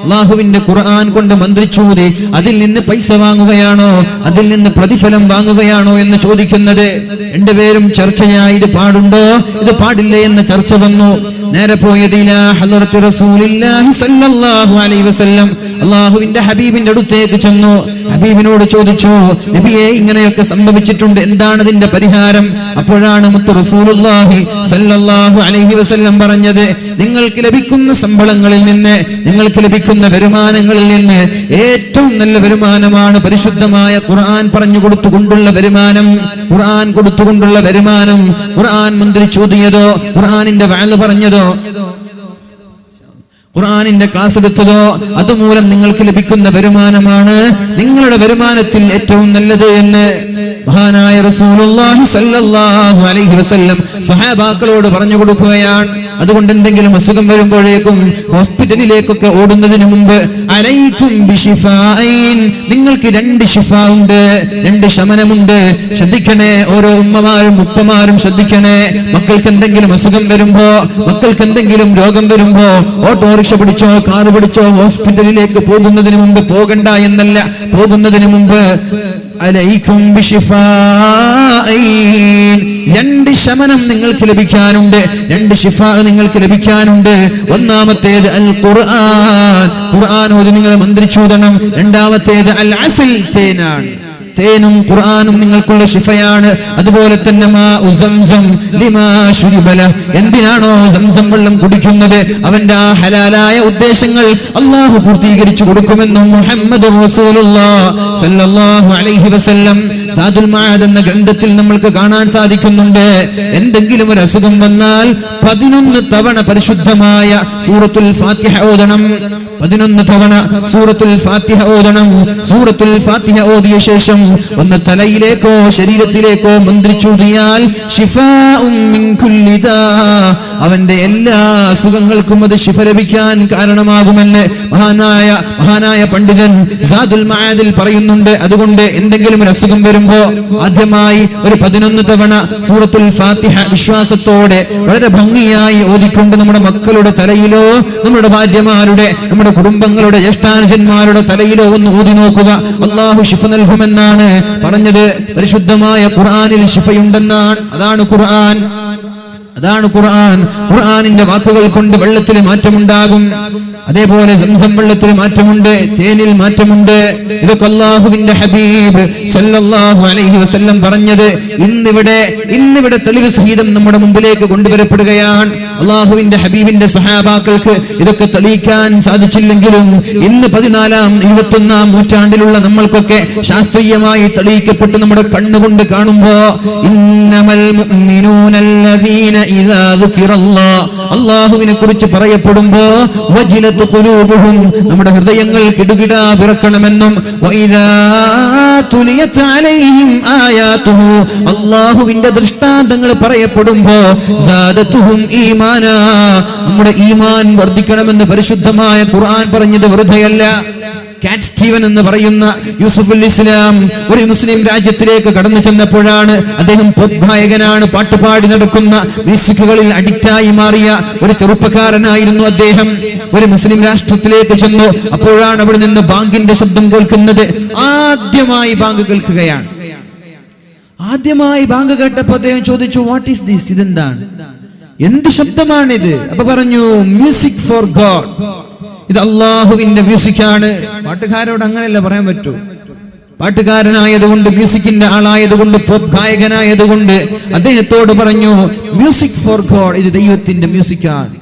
അല്ലാഹുവിന്റെ ഖുർആൻ കൊണ്ട് മന്ത്രിച്ചൂതി അതിൽ നിന്ന് പൈസ വാങ്ങുകയാണോ? അതിൽ നിന്ന് പ്രതിഫലം വാങ്ങുകയാണോ എന്ന് ചോദിക്കുന്നത്. രണ്ടുപേരും ചർച്ചയായി ഇത് പാടുണ്ടോ ഇത് പാടില്ലേ എന്ന ചർച്ച വന്നു. നേരെ പോയത് ഇലാ ഹളറത്തി റസൂലില്ലാഹി സ്വല്ലല്ലാഹു അലൈഹി വസല്ലം, അല്ലാഹുവിന്റെ ഹബീബിന്റെ അടുത്തേക്ക് ചെന്നു. ഹബീബിനോട് ചോദിച്ചു, നബിയെ ഇങ്ങനെയൊക്കെ സംഭവിച്ചിട്ടുണ്ട്, എന്താണ് ഇതിന്റെ പരിഹാരം? അപ്പോഴാണ് മുത്ത് റസൂലുള്ളാഹി സ്വല്ലല്ലാഹു അലൈഹി വസല്ലം പറഞ്ഞത്, നിങ്ങൾക്ക് ലഭിക്കുന്ന ശമ്പളങ്ങളിൽ നിന്ന്, നിങ്ങൾക്ക് ലഭിക്കുന്ന വരുമാനങ്ങളിൽ നിന്ന് ഏറ്റവും നല്ല വരുമാനമാണ് പരിശുദ്ധമായ ഖുർആൻ പറഞ്ഞു കൊടുത്തുകൊണ്ടുള്ള വരുമാനം. ഖുർആൻ കൊടുത്തുകൊണ്ടുള്ള വരുമാനം, ഖുർആൻ മന്ത്രിച്ചോതിയതോ, ഖുർആനിന്റെ വഅദ് പറഞ്ഞതോ, ഖുർആനിന്റെ ക്ലാസ് എടുത്തതോ, അതുമൂലം നിങ്ങൾക്ക് ലഭിക്കുന്ന വരുമാനമാണ് നിങ്ങളുടെ വരുമാനത്തിൽ ഏറ്റവും നല്ലത് എന്ന് മഹാനായ റസൂലുള്ളാഹി സ്വല്ലല്ലാഹു അലൈഹി വസല്ലം സ്വഹാബാക്കളോട് പറഞ്ഞു കൊടുക്കുകയാണ്. അതുകൊണ്ട് എന്തെങ്കിലും അസുഖം വരുമ്പോഴേക്കും ഹോസ്പിറ്റലിലേക്കൊക്കെ ഓടുന്നതിന് മുമ്പ് അലൈക്കും ബിശിഫായിൻ, നിങ്ങൾക്ക് 2 ശിഫ ഉണ്ട്, 2 ശമനമുണ്ട്. ശ്രദ്ധിക്കണേ, ഓരോ ഉമ്മമാരും ഉപ്പമാരും ശ്രദ്ധിക്കണേ. മക്കൾക്ക് എന്തെങ്കിലും അസുഖം വരുമ്പോ, മക്കൾക്ക് എന്തെങ്കിലും രോഗം വരുമ്പോ ഓട്ടോറിക്ഷ പിടിച്ചോ കാറ് പിടിച്ചോ ഹോസ്പിറ്റലിലേക്ക് പോകുന്നതിന് മുമ്പ്, പോകണ്ട എന്നല്ല, പോകുന്നതിന് മുമ്പ് അലൈക്കും ബിശിഫായിൻ, 2 ശമനം നിങ്ങൾക്ക് ലഭിക്കാനുണ്ട്, 2 ശിഫ നിങ്ങൾക്ക് ലഭിക്കാനുണ്ട്. ഒന്നാമത്തേത് അൽ ഖുർആൻ, ഖുർആൻ ഓതി നിങ്ങൾ മന്ത്രിച്ചൂതണം. രണ്ടാമത്തേത് അൽ അസ്ൽ, തേനാണ്. തേനും ഖുർആനും നിങ്ങൾക്കുള്ള ശിഫയാണ്. അതുപോലെ തന്നെ സംസം ലിമാ ശുരിബല, എന്തിനാണോ സംസം വെള്ളം കുടിക്കുന്നത് അവന്റെ ആ ഹലാലായ ഉദ്ദേശങ്ങൾ അല്ലാഹു പൂർത്തീകരിച്ചു കൊടുക്കുമെന്നും മുഹമ്മദ് റസൂലുള്ളാഹി സ്വല്ലല്ലാഹു അലൈഹി വസല്ലം സാദുൽ മഅദ് എന്ന ഗ്രന്ഥത്തിൽ നമ്മൾക്ക് കാണാൻ സാധിക്കുന്നുണ്ട്. എന്തെങ്കിലും ഒരു അസുഖം വന്നാൽ 11 തവണ പരിശുദ്ധമായ സൂറത്തുൽ ഫാത്തിഹ ഓതണം. 11 തവണ സൂറത്തുൽ ഫാത്തിഹ ഓതണം. സൂറത്തുൽ ഫാത്തിഹ ഓതിയ ശേഷം ഒന്ന് തലയിലേക്കോ ശരീരത്തിലേക്കോ മന്ത്രിച്ചൂതിയാൽ ശിഫാഉം മിൻ കുല്ലി ദാ, അവന്റെ എല്ലാ അസുഖങ്ങൾക്കും അത് ശിഫ ലഭിക്കാൻ കാരണമാകുമെന്ന് മഹാനായ പണ്ഡിതൻ സാദുൽ മഅദിൽ പറയുന്നുണ്ട്. അതുകൊണ്ട് എന്തെങ്കിലും ഒരു അസുഖം വരുമ്പോ ആദ്യമായി ഒരു 11 തവണ സൂറത്തുൽ ഫാത്തിഹ വിശ്വാസത്തോടെ വളരെ ഭംഗിയായി ഓതിക്കൊണ്ട് നമ്മുടെ മക്കളുടെ തലയിലോ, നമ്മുടെ ഭാര്യമാരുടെ, നമ്മുടെ കുടുംബങ്ങളുടെ ജ്യേഷ്ഠാനുജന്മാരുടെ തലയിലോ ഒന്ന് ഓതി നോക്കുക. അല്ലാഹു ശിഫ നൽകുമെന്നാണ് പറഞ്ഞത്. പരിശുദ്ധമായ ഖുർആനിൽ ശിഫയുണ്ടെന്നാണ്. അതാണ് ഖുർആൻ. ഖുർആനിന്റെ വാക്കുകൾ കൊണ്ട് വെള്ളത്തിൽ മാറ്റമുണ്ടാകും. അതേപോലെ സംസം വെള്ളത്തിൽ മാറ്റമുണ്ട്, തേനിൽ മാറ്റമുണ്ട്. ഇതൊക്കെ അല്ലാഹുവിന്റെ ഹബീബ് സല്ലല്ലാഹു അലൈഹി വസല്ലം പറഞ്ഞത് ഇന്നിവിടെ തെളിവ് സഹിതം നമ്മുടെ മുമ്പിലേക്ക് കൊണ്ടുവരപ്പെടുകയാണ്. അല്ലാഹുവിന്റെ ഹബീബിന്റെ സഹാബാക്കൾക്ക് ഇതൊക്കെ തെളിയിക്കാൻ സാധിച്ചില്ലെങ്കിലും ഇന്ന് 21-ാം നൂറ്റാണ്ടിലുള്ള നമ്മൾക്കൊക്കെ ശാസ്ത്രീയമായി തെളിയിക്കപ്പെട്ട് നമ്മുടെ കണ്ണുകൊണ്ട് കാണുമ്പോ ഇന്നമൽ മുഅ്മിനൂനല്ലദീന ഇദാ ദുകിറല്ലാഹ്, അല്ലാഹുവിനെ കുറിച്ച് പറയപ്പെടുമ്പോ വജിലത് ഖുലൂബുഹും നമ്മുടെ ഹൃദയങ്ങൾ കിടുകിടാ വിറക്കണമെന്നും വഇദാ തുലിയത് അലൈഹിം ആയാതുഹു അല്ലാഹുവിന്റെ ദൃഷ്ടാന്തങ്ങൾ പറയപ്പെടുമ്പോൾ സാദതുഹും ഈമാനാ നമ്മുടെ ഈമാൻ വർദ്ധിക്കണമെന്ന് പരിശുദ്ധമായ ഖുർആൻ പറഞ്ഞത് വെറുതെയല്ല. കാറ്റ് സ്റ്റീവൻ എന്ന് പറയുന്ന യൂസുഫുൽ ഇസ്ലാം ഒരു മുസ്ലിം രാജ്യത്തിലേക്ക് കടന്നു ചെന്നപ്പോഴാണ് അദ്ദേഹം പോപ്പ് ഗായകനാണ്, പാട്ടുപാടി നടക്കുന്ന മ്യൂസിക്കുകളിൽ അഡിക്റ്റായി മാറിയ ഒരു ചെറുപ്പക്കാരനായിരുന്നു അദ്ദേഹം. ഒരു മുസ്ലിം രാഷ്ട്രത്തിലേക്ക് ചെന്നു. അപ്പോഴാണ് അവിടെ നിന്ന് ബാങ്കിന്റെ ശബ്ദം കേൾക്കുന്നത്. ആദ്യമായി ബാങ്ക് കേൾക്കുകയാണ്. ആദ്യമായി ബാങ്ക് കേട്ടപ്പോൾ അദ്ദേഹം ചോദിച്ചു, വാട്ട് ഈസ് ദിസ്? ഇതെന്താണ്? എന്ത് ശബ്ദമാണിത്? അപ്പൊ പറഞ്ഞു, മ്യൂസിക് ഫോർ ഗോഡ്. ഇത് അള്ളാഹുവിന്റെ മ്യൂസിക്കാണ്. പാട്ടുകാരോട് അങ്ങനെയല്ല പറയാൻ പറ്റൂ. പാട്ടുകാരനായതുകൊണ്ട്, മ്യൂസിക്കിന്റെ ആളായതുകൊണ്ട്, പോപ്പ് ഗായകനായതുകൊണ്ട് അദ്ദേഹത്തോട് പറഞ്ഞു, മ്യൂസിക് ഫോർ ഗോഡ്, ഇത് ദൈവത്തിന്റെ മ്യൂസിക്കാണ്.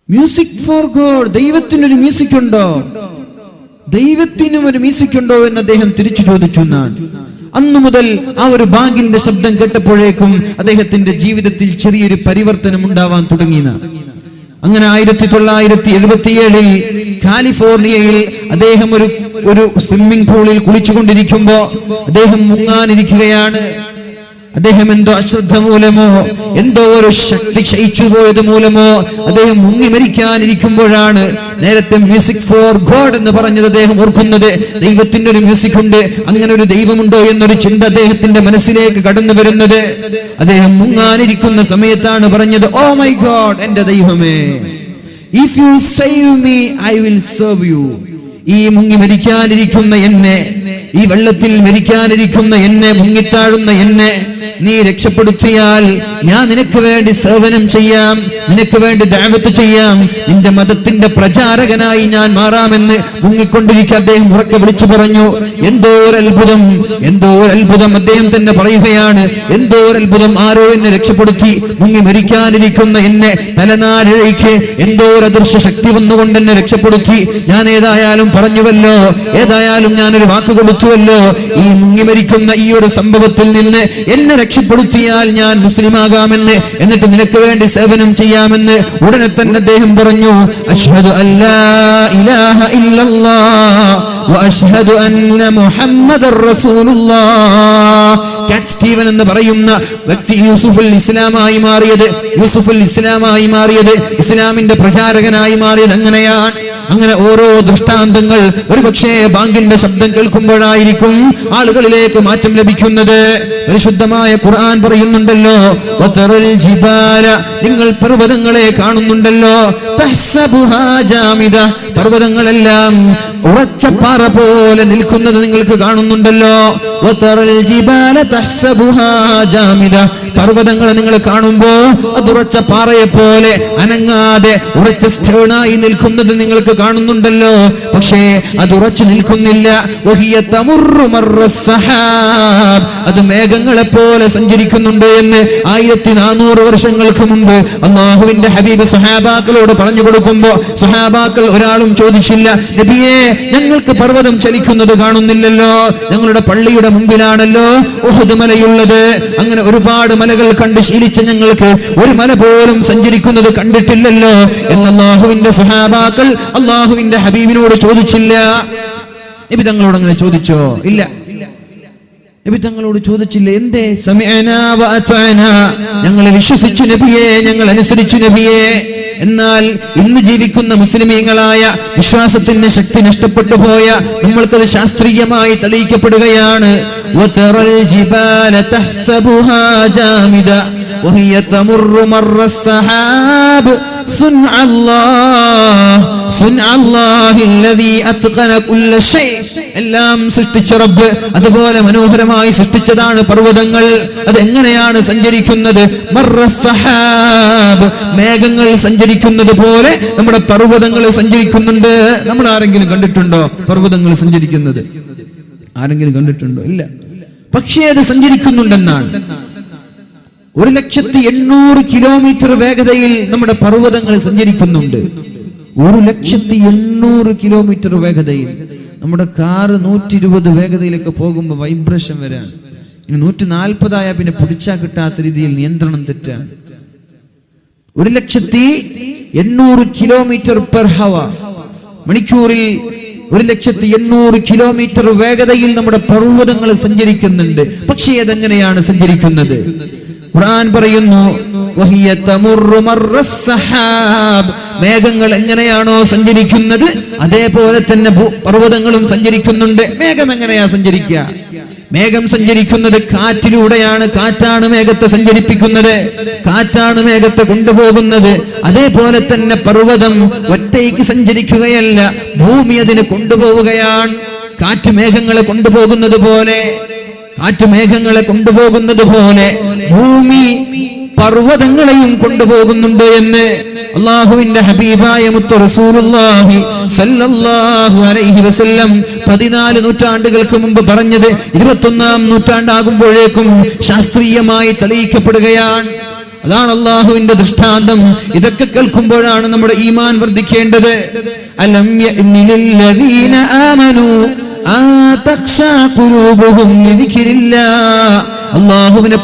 മ്യൂസിക് ഫോർ ഗോഡ്, ദൈവത്തിനൊരു മ്യൂസിക് ഉണ്ടോ? ദൈവത്തിനും ഒരു മ്യൂസിക് ഉണ്ടോ എന്ന് അദ്ദേഹം തിരിച്ചു ചോദിച്ചു എന്നാണ്. അന്നു മുതൽ ആ ഒരു ബാങ്കിന്റെ ശബ്ദം കേട്ടപ്പോഴേക്കും അദ്ദേഹത്തിന്റെ ജീവിതത്തിൽ ചെറിയൊരു പരിവർത്തനം ഉണ്ടാവാൻ തുടങ്ങിയെന്നാണ്. അങ്ങനെ 1977 കാലിഫോർണിയയിൽ അദ്ദേഹം ഒരു സ്വിമ്മിംഗ് പൂളിൽ കുളിച്ചുകൊണ്ടിരിക്കുമ്പോ അദ്ദേഹം മുങ്ങാനിരിക്കുകയാണ്. അദ്ദേഹം എന്തോ അശ്രദ്ധ മൂലമോ എന്തോ ഒരു ശക്തി ക്ഷയിച്ചു പോയത് മൂലമോ അദ്ദേഹം മുങ്ങി മരിക്കാനിരിക്കുമ്പോഴാണ് നേരത്തെ മ്യൂസിക് ഫോർ ഗോഡ് എന്ന് പറഞ്ഞത് അദ്ദേഹം ഓർക്കുന്നത്. ദൈവത്തിന്റെ ഒരു മ്യൂസിക് ഉണ്ട്, അങ്ങനെ ഒരു ദൈവമുണ്ടോ എന്നൊരു ചിന്ത അദ്ദേഹത്തിന്റെ മനസ്സിലേക്ക് കടന്നു വരുന്നത്. അദ്ദേഹം മുങ്ങാനിരിക്കുന്ന സമയത്താണ് പറഞ്ഞത്, ഓ മൈ ഗോഡ്, എന്റെ ദൈവമേ, if you save me I will serve U. ഈ മുങ്ങി മരിക്കാനിരിക്കുന്ന എന്നെ, ഈ വെള്ളത്തിൽ മരിക്കാനിരിക്കുന്ന എന്നെ, മുങ്ങിത്താഴുന്ന എന്നെ നീ രക്ഷപ്പെടുത്തിയാൽ ഞാൻ നിനക്ക് വേണ്ടി സേവനം ചെയ്യാം, നിനക്ക് വേണ്ടി ദഅവത്ത് ചെയ്യാം, നിന്റെ മതത്തിന്റെ പ്രചാരകനായി ഞാൻ മാറാമെന്ന് മുങ്ങിക്കൊണ്ടിരിക്കുക അദ്ദേഹം ഉറക്കെ വിളിച്ചു പറഞ്ഞു. എന്തോ ഒരു അത്ഭുതം, എന്തോ ഒരു അത്ഭുതം അദ്ദേഹം തന്നെ പറയുകയാണ്. എന്തോ ഒരു അത്ഭുതം, ആരോ എന്നെ രക്ഷപ്പെടുത്തി. മുങ്ങി മരിക്കാനിരിക്കുന്ന എന്നെ തലനാരിഴയ്ക്ക് എന്തോ ഒരു അദൃശ്യ ശക്തി വന്നുകൊണ്ട് എന്നെ രക്ഷപ്പെടുത്തി. ഞാൻ ഏതായാലും പറഞ്ഞുവല്ലോ, ഏതായാലും ഞാനൊരു വാക്ക് കൊടുത്തുവല്ലോ, ഈ മുങ്ങി മരിക്കുന്ന ഈ ഒരു സംഭവത്തിൽ നിന്ന് എന്നെ രക്ഷപ്പെടുത്തിയാൽ ഞാൻ മുസ്ലിമാകാമെന്ന്, എന്നിട്ട് നിനക്ക് വേണ്ടി സേവനം ചെയ്യാമെന്ന്. ഉടനെ തന്നെ അദ്ദേഹം പറഞ്ഞു, അശ്ഹദു അല്ലാ ഇലാഹ ഇല്ലല്ലാഹ് വ അശ്ഹദു അന്ന മുഹമ്മദർ റസൂലുള്ളാഹ്. കാറ്റ് സ്റ്റീവൻ എന്ന് പറയുന്ന വ്യക്തി യൂസുഫുൽ ഇസ്ലാമായി മാറിയത്, ഇസ്ലാമിന്റെ പ്രചാരകനായി മാറിയത് അങ്ങനെയാണ്. അങ്ങനെ ഓരോ ദൃഷ്ടാന്തങ്ങൾ ഒരുപക്ഷേ ബാങ്കിന്റെ ശബ്ദം കേൾക്കുമ്പോഴായിരിക്കും ആളുകളിലേക്ക് മാറ്റം ലഭിക്കുന്നത്. പരിശുദ്ധമായ ഖുർആൻ പറയുന്നുണ്ടല്ലോ, വതറൽ ജിബാല, നിങ്ങൾ പർവ്വതങ്ങളെ കാണുന്നുണ്ടല്ലോ, തഹ്സബുഹാ ജാമിദ, പർവ്വതങ്ങളെല്ലാം ഉറച്ച പാറ പോലെ നിൽക്കുന്നത് നിങ്ങൾക്ക് കാണുന്നുണ്ടല്ലോ. വതറൽ ജിബാല തഹ്സബുഹാ ജാമിദ, പർവ്വതങ്ങളെ നിങ്ങൾ കാണുമ്പോ അത് ഉറച്ച പാറയെ പോലെ അനങ്ങാതെ ഉറച്ച സ്റ്റേണായി നിൽക്കുന്നത് നിങ്ങൾക്ക് കാണുന്നുണ്ടല്ലോ. പക്ഷേ അത് ഉറച്ചു നിൽക്കുന്നില്ല. വഹിയ തമുറു മർറസ് സഹാബ്, അത് മേഘങ്ങളെ പോലെ സഞ്ചരിക്കുന്നുണ്ട് എന്ന് 1400 വർഷങ്ങൾക്ക് മുമ്പ് അല്ലാഹുവിന്റെ ഹബീബ് സ്വഹാബാക്കളോട് പറഞ്ഞു കൊടുക്കുമ്പോ സ്വഹാബാക്കൾ ഒരാളും ചോദിച്ചില്ല, നബിയേ, ഞങ്ങൾക്ക് പർവ്വതം ചലിക്കുന്നത് കാണുന്നില്ലല്ലോ, ഞങ്ങളുടെ പള്ളിയുടെ മുമ്പിലാണല്ലോ ഉഹദ് മലയുള്ളത്. അങ്ങനെ ഒരുപാട് മലകൾ കണ്ട് ശീലിച്ച ഞങ്ങൾക്ക് ഒരു മല പോലും സഞ്ചരിക്കുന്നത് കണ്ടിട്ടില്ലല്ലോ എന്ന് അല്ലാഹുവിന്റെ സ്വഹാബാക്കൾ അല്ലാഹുവിന്റെ ഹബീബിനോട് ചോദിച്ചില്ല. നബി തങ്ങളോട് അങ്ങനെ ചോദിച്ചോ? ഇല്ല, നബി തങ്ങളോട് ചോദിച്ചില്ല. എന്തേ? സമിഅനാ വ അതഅനാ, ഞങ്ങൾ വിശ്വസിച്ചു നബിയെ, ഞങ്ങൾ അനുസരിച്ചു നബിയെ. എന്നാൽ ഇന്ന് ജീവിക്കുന്ന മുസ്ലിമീങ്ങളായ വിശ്വാസത്തിന്റെ ശക്തി നഷ്ടപ്പെട്ടു പോയ നമ്മൾക്കത് ശാസ്ത്രീയമായി തെളിയിക്കപ്പെടുകയാണ്. വതറൽ ജിബാല തഹ്സബുഹാ ജാമിദ വഹിയ തമുറു മർറസ് സഹാബ് എല്ലാം സൃഷ്ടിച്ച റബ്ബ് അതുപോലെ മനോഹരമായി സൃഷ്ടിച്ചതാണ് പർവ്വതങ്ങൾ. അതെങ്ങനെയാണ് സഞ്ചരിക്കുന്നത്? മേഘങ്ങൾ സഞ്ചരിക്കുന്നത് പോലെ നമ്മുടെ പർവ്വതങ്ങൾ സഞ്ചരിക്കുന്നുണ്ട്. നമ്മൾ ആരെങ്കിലും കണ്ടിട്ടുണ്ടോ പർവ്വതങ്ങൾ സഞ്ചരിക്കുന്നത്? ആരെങ്കിലും കണ്ടിട്ടുണ്ടോ? ഇല്ല. പക്ഷേ അത് സഞ്ചരിക്കുന്നുണ്ടെന്നാണ്. 1,800,000 കിലോമീറ്റർ വേഗതയിൽ നമ്മുടെ പർവ്വതങ്ങൾ സഞ്ചരിക്കുന്നുണ്ട്. 1,800,000 കിലോമീറ്റർ വേഗതയിൽ. നമ്മുടെ കാറ് 120 വേഗതയിലൊക്കെ പോകുമ്പോൾ വൈബ്രേഷൻ വരാൻ. ഇനി 140 ആയാൽ പിന്നെ പിടിച്ചാൽ കിട്ടാത്ത രീതിയിൽ നിയന്ത്രണം തെറ്റാണ്. 1,800 കിലോമീറ്റർ പെർ ഹവർ, മണിക്കൂറിൽ 1,800 കിലോമീറ്റർ വേഗതയിൽ നമ്മുടെ പർവ്വതങ്ങൾ സഞ്ചരിക്കുന്നുണ്ട്. പക്ഷേ അതെങ്ങനെയാണ് സഞ്ചരിക്കുന്നത്? ഖുർആൻ പറയുന്നു, മേഘങ്ങൾ എങ്ങനെയാണോ സഞ്ചരിക്കുന്നത് അതേപോലെ തന്നെ പർവ്വതങ്ങളും സഞ്ചരിക്കുന്നുണ്ട്. മേഘം എങ്ങനെയാ സഞ്ചരിക്കുക? മേഘം സഞ്ചരിക്കുന്നത് കാറ്റിലൂടെയാണ്. കാറ്റാണ് മേഘത്തെ സഞ്ചരിപ്പിക്കുന്നത്, കാറ്റാണ് മേഘത്തെ കൊണ്ടുപോകുന്നത്. അതേപോലെ തന്നെ പർവ്വതം ഒറ്റയ്ക്ക് സഞ്ചരിക്കുകയല്ല, ഭൂമി അതിന് കൊണ്ടുപോവുകയാണ്. കാറ്റ് മേഘങ്ങളെ കൊണ്ടുപോകുന്നത് പോലെ, കാറ്റ് മേഘങ്ങളെ കൊണ്ടുപോകുന്നത് പോലെ ഭൂമി പർവ്വതങ്ങളെയും കൊണ്ടുപോകുന്നുണ്ട് എന്ന് അല്ലാഹുവിന്റെ ഹബീബായ മുത്ത് റസൂലുള്ളാഹി സല്ലല്ലാഹു അലൈഹി വസല്ലം 14 നൂറ്റാണ്ടുകൾക്ക് മുമ്പ് പറഞ്ഞത് 21-ാം നൂറ്റാണ്ടാകുമ്പോഴേക്കും ശാസ്ത്രീയമായി തെളിയിക്കപ്പെടുകയാണ്. അതാണ് അല്ലാഹുവിന്റെ ദൃഷ്ടാന്തം. ഇതൊക്കെ കേൾക്കുമ്പോഴാണ് നമ്മുടെ ഈമാൻ വർദ്ധിക്കേണ്ടത്. അലം യഅ്നിലില്ലദീന ആമനൂ ആ തഖ്ശാ ഖുലൂബുഹും ലിദിക്രില്ലാഹ്. അല്ലാഹുവിനെ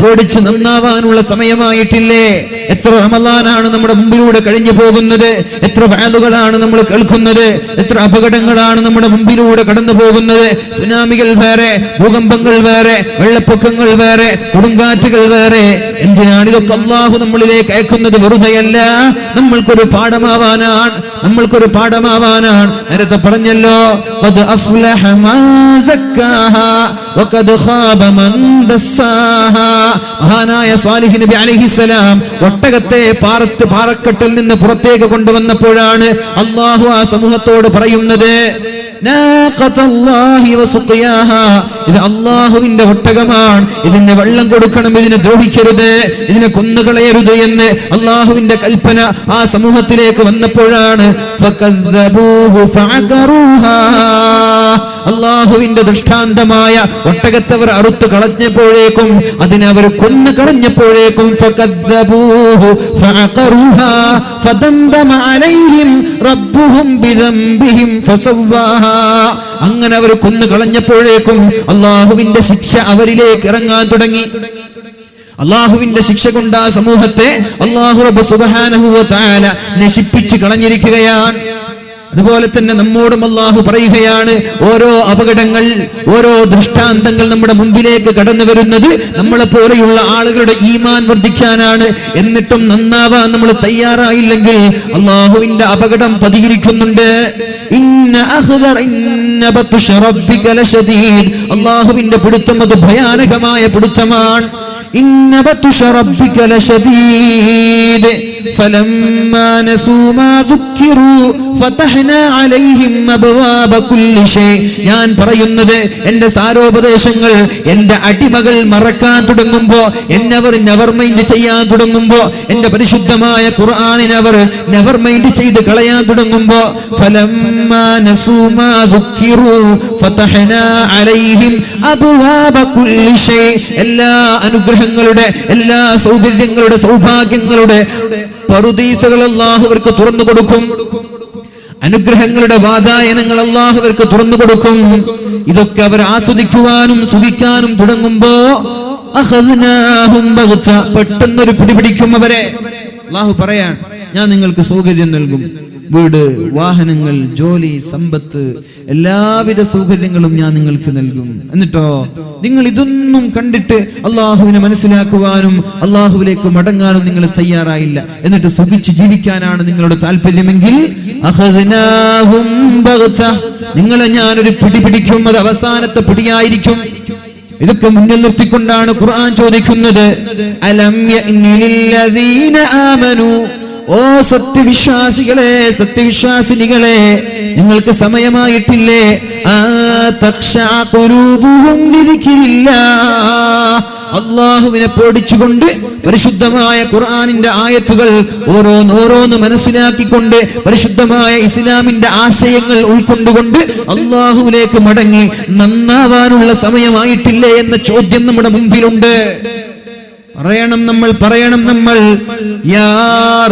പേടിച്ച് നന്നാവാനുള്ള സമയമായിട്ടില്ലേ? എത്ര റമളാനാണ് നമ്മുടെ മുമ്പിലൂടെ കഴിഞ്ഞു പോകുന്നത്, എത്ര വഅദുകളാണ് നമ്മൾ കേൾക്കുന്നത്, എത്ര അപകടങ്ങളാണ് നമ്മുടെ മുമ്പിലൂടെ കടന്നു പോകുന്നത്. സുനാമികൾ വേറെ, ഭൂകമ്പങ്ങൾ വേറെ, വെള്ളപ്പൊക്കങ്ങൾ വേറെ, കൊടുങ്കാറ്റുകൾ വേറെ. എന്തിനാണ് ഇതൊക്കെ അല്ലാഹു നമ്മളിലേക്ക് അയക്കുന്നത്? വെറുതെയല്ല, നമ്മൾക്കൊരു പാഠമാവാനാണ്. നേരത്തെ പറഞ്ഞല്ലോ, ഖദ് അഫ്ലഹ മൻ സക്കാഹാ വഖദ് ഖാബ മൻ ദസ്സാഹാ. മഹാനായ സ്വാലിഹ് നബി അലൈഹിസ്സലാം ഒട്ടകത്തെ പാറക്കെട്ടിൽ നിന്ന് പുറത്തേക്ക് കൊണ്ടുവന്നപ്പോഴാണ് അല്ലാഹു ആ സമൂഹത്തോട് പറയുന്നത്, ഇത് അല്ലാഹുവിന്റെ ഒട്ടകമാണ്, ഇതിന് വെള്ളം കൊടുക്കണം, ഇതിനെ ദ്രോഹിക്കരുത്, ഇതിനെ കൊന്നുകളയരുത് എന്ന് അല്ലാഹുവിന്റെ കൽപ്പന ആ സമൂഹത്തിലേക്ക് വന്നപ്പോഴാണ് അല്ലാഹുവിന്റെ ദൃഷ്ടാന്തമായ ഒട്ടകത്തവർ അറുത്തു കളഞ്ഞപ്പോഴേക്കും, അതിനെ അവർ കൊന്നു കളഞ്ഞപ്പോഴേക്കും അങ്ങനെ അവർ കൊന്നു കളഞ്ഞപ്പോഴേക്കും അല്ലാഹുവിന്റെ ശിക്ഷ അവരിലേക്ക് ഇറങ്ങാൻ തുടങ്ങി. അല്ലാഹുവിന്റെ ശിക്ഷ കൊണ്ട് ആ സമൂഹത്തെ അല്ലാഹു റബ്ബ് സുബ്ഹാനഹു വ തആല നശിപ്പിച്ചു കളഞ്ഞിരിക്കുകയാണ്. അതുപോലെ തന്നെ നമ്മോടും അല്ലാഹു പറയുകയാണ്, ഓരോ അപകടങ്ങൾ, ഓരോ ദൃഷ്ടാന്തങ്ങൾ നമ്മുടെ മുമ്പിലേക്ക് കടന്നു വരുന്നത് നമ്മളെ പോലെയുള്ള ആളുകളുടെ ഈമാൻ വർദ്ധിക്കാനാണ്. എന്നിട്ടും നന്നാവാൻ നമ്മൾ തയ്യാറായില്ലെങ്കിൽ അല്ലാഹുവിന്റെ അപകടം പതിയിരിക്കുന്നുണ്ട്. അല്ലാഹുവിന്റെ പിടുത്തം അത് ഭയാനകമായ പിടുത്തമാണ്. ഇന്ന ബത്ഷ റബ്ബിക ലശദീദ് ഫലമ്മാ നസൂ മാ ദുക്കിറൂ ഫതഹ്നാ അലൈഹിം അബ്വാബ കുല്ലി ഷൈ. ഞാൻ പറയുന്നത്, എന്റെ സാരോപദേശങ്ങൾ എന്റെ അടിമകൾ മറക്കാൻ തുടങ്ങുമ്പോ, എന്നെ അവർ നെവർ മൈൻഡ് ചെയ്യാൻ തുടങ്ങുമ്പോ, എന്റെ പരിശുദ്ധമായ ഖുർആനിനെ അവർ നെവർ മൈൻഡ് ചെയ്ത് കളയാൻ തുടങ്ങുമ്പോ, ഫലമ്മാ നസൂ മാ ദുക്കിറൂ ഫതഹ്നാ അലൈഹിം അബ്വാബ കുല്ലി ഷൈ. എല്ലാ അനുഗ്രഹങ്ങളുടെ, എല്ലാ സൗകര്യങ്ങളുടെ, സൗഭാഗ്യങ്ങളുടെ പറുദീസകൾ അല്ലാഹു അവർക്ക് തുറന്നു കൊടുക്കും. അനുഗ്രഹങ്ങളുടെ വാതായനങ്ങൾ അല്ലാഹു അവർക്ക് തുറന്നു കൊടുക്കും. ഇതൊക്കെ അവർ ആസ്വദിക്കുവാനും സുഖിക്കാനും തുടങ്ങുമ്പോ അഖദ്നാഹും ബഗ്ത, പെട്ടെന്നൊരു പിടിപിടിക്കും അവരെ. അല്ലാഹു പറയാൻ, ഞാൻ നിങ്ങൾക്ക് സൗകര്യം നൽകും, വീട്, വാഹനങ്ങൾ, ജോലി, സമ്പത്ത്, എല്ലാവിധ സൗകര്യങ്ങളും ഞാൻ നിങ്ങൾക്ക് നൽകും. എന്നിട്ടോ നിങ്ങൾ ഇതൊന്നും കണ്ടിട്ട് അള്ളാഹുവിനെ മനസ്സിലാക്കുവാനും അള്ളാഹുവിലേക്ക് മടങ്ങാനും നിങ്ങൾ തയ്യാറായില്ല. എന്നിട്ട് സുഖിച്ച് ജീവിക്കാനാണ് നിങ്ങളുടെ താല്പര്യമെങ്കിൽ അഖദ്നാഹും ബഗ്ത, നിങ്ങളെ ഞാനൊരു പിടി പിടിക്കും. അത് അവസാനത്തെ പിടിയായിരിക്കും. ഇതൊക്കെ മുന്നിൽ നിർത്തിക്കൊണ്ടാണ് ഖുർആൻ ചോദിക്കുന്നത്, അലം യഅ്നിലില്ലദീന ആമനൂ, ഓ സത്യവിശ്വാസികളെ, സത്യവിശ്വാസിനികളെ, നിങ്ങൾക്ക് സമയമായിട്ടില്ലേ? അല്ലാഹുവിനെ പേടിച്ചുകൊണ്ട് പരിശുദ്ധമായ ഖുർആനിന്റെ ആയത്തുകൾ ഓരോന്ന് മനസ്സിലാക്കിക്കൊണ്ട് പരിശുദ്ധമായ ഇസ്ലാമിന്റെ ആശയങ്ങൾ ഉൾക്കൊണ്ടുകൊണ്ട് അല്ലാഹുവിലേക്ക് മടങ്ങി നന്നാവാനുള്ള സമയമായിട്ടില്ലേ എന്ന ചോദ്യം നമ്മുടെ മുമ്പിലുണ്ട്. പറയണം നമ്മൾ യാ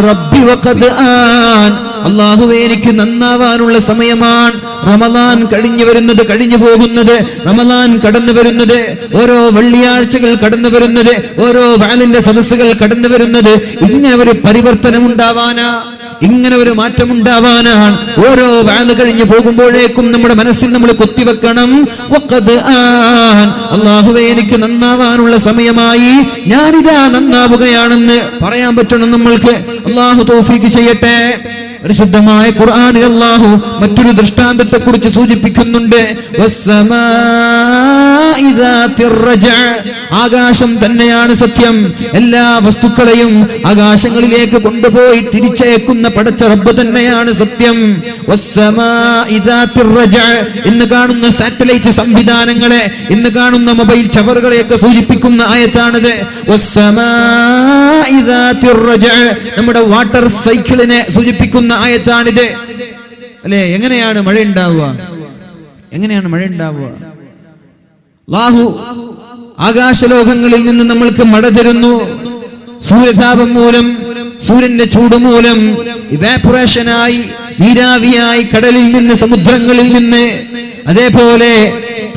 റബ്ബി വഖദ് ആൻ, അല്ലാഹുവേ എനിക്ക് നന്നാവാനുള്ള സമയമാണ്. റമദാൻ കഴിഞ്ഞു പോകുന്നത്, റമദാൻ കടന്നു വരുന്നത്, ഓരോ വെള്ളിയാഴ്ചകൾ കടന്നു വരുന്നത്, ഓരോ വാലിന്റെ സദസ്സുകൾ കടന്നു വരുന്നത്, ഇങ്ങനെ ഒരു പരിവർത്തനം ഉണ്ടാവാനാ, ഇങ്ങനെ ഒരു മാറ്റം ഉണ്ടാവാനാണ്. ഓരോ വാല് കഴിഞ്ഞു പോകുമ്പോഴേക്കും നമ്മുടെ മനസ്സിൽ നമ്മൾ കൊത്തിവെക്കണം, അല്ലാഹുവേ എനിക്ക് നന്നാവാനുള്ള സമയമായി, ഞാനിതാ നന്നാവുകയാണെന്ന് പറയാൻ പറ്റണം നമ്മൾക്ക്. അല്ലാഹു തൗഫീഖ് ചെയ്യട്ടെ. പരിശുദ്ധമായ ഖുർആനിൽ അല്ലാഹു മറ്റൊരു ദൃഷ്ടാന്തത്തെ കുറിച്ച് സൂചിപ്പിക്കുന്നുണ്ട്. ആകാശം തന്നെയാണ് സത്യം. എല്ലാ വസ്തുക്കളെയും ആകാശങ്ങളിലേക്ക് കൊണ്ടുപോയി തിരിച്ചയക്കുന്ന പടച്ച റബ്ബ് തന്നെയാണ് സത്യം. ഇന്ന് കാണുന്ന സാറ്റലൈറ്റ് സംവിധാനങ്ങളെ, ഇന്ന് കാണുന്ന മൊബൈൽ ടവറുകളെയൊക്കെ സൂചിപ്പിക്കുന്ന ആയത്താണിത്. നമ്മുടെ വാട്ടർ സൈക്കിളിനെ സൂചിപ്പിക്കുന്ന ആയത്താണിത് അല്ലെ? എങ്ങനെയാണ് മഴ ഉണ്ടാവുക? അല്ലാഹു ആകാശലോകങ്ങളിൽ നിന്ന് നമ്മൾക്ക് മഴ തരുന്നു. സൂര്യതാപം മൂലം, സൂര്യന്റെ ചൂട് മൂലം ഇവാപറേഷനായി, നീരാവിയായി കടലിൽ നിന്ന്, സമുദ്രങ്ങളിൽ നിന്ന്, അതേപോലെ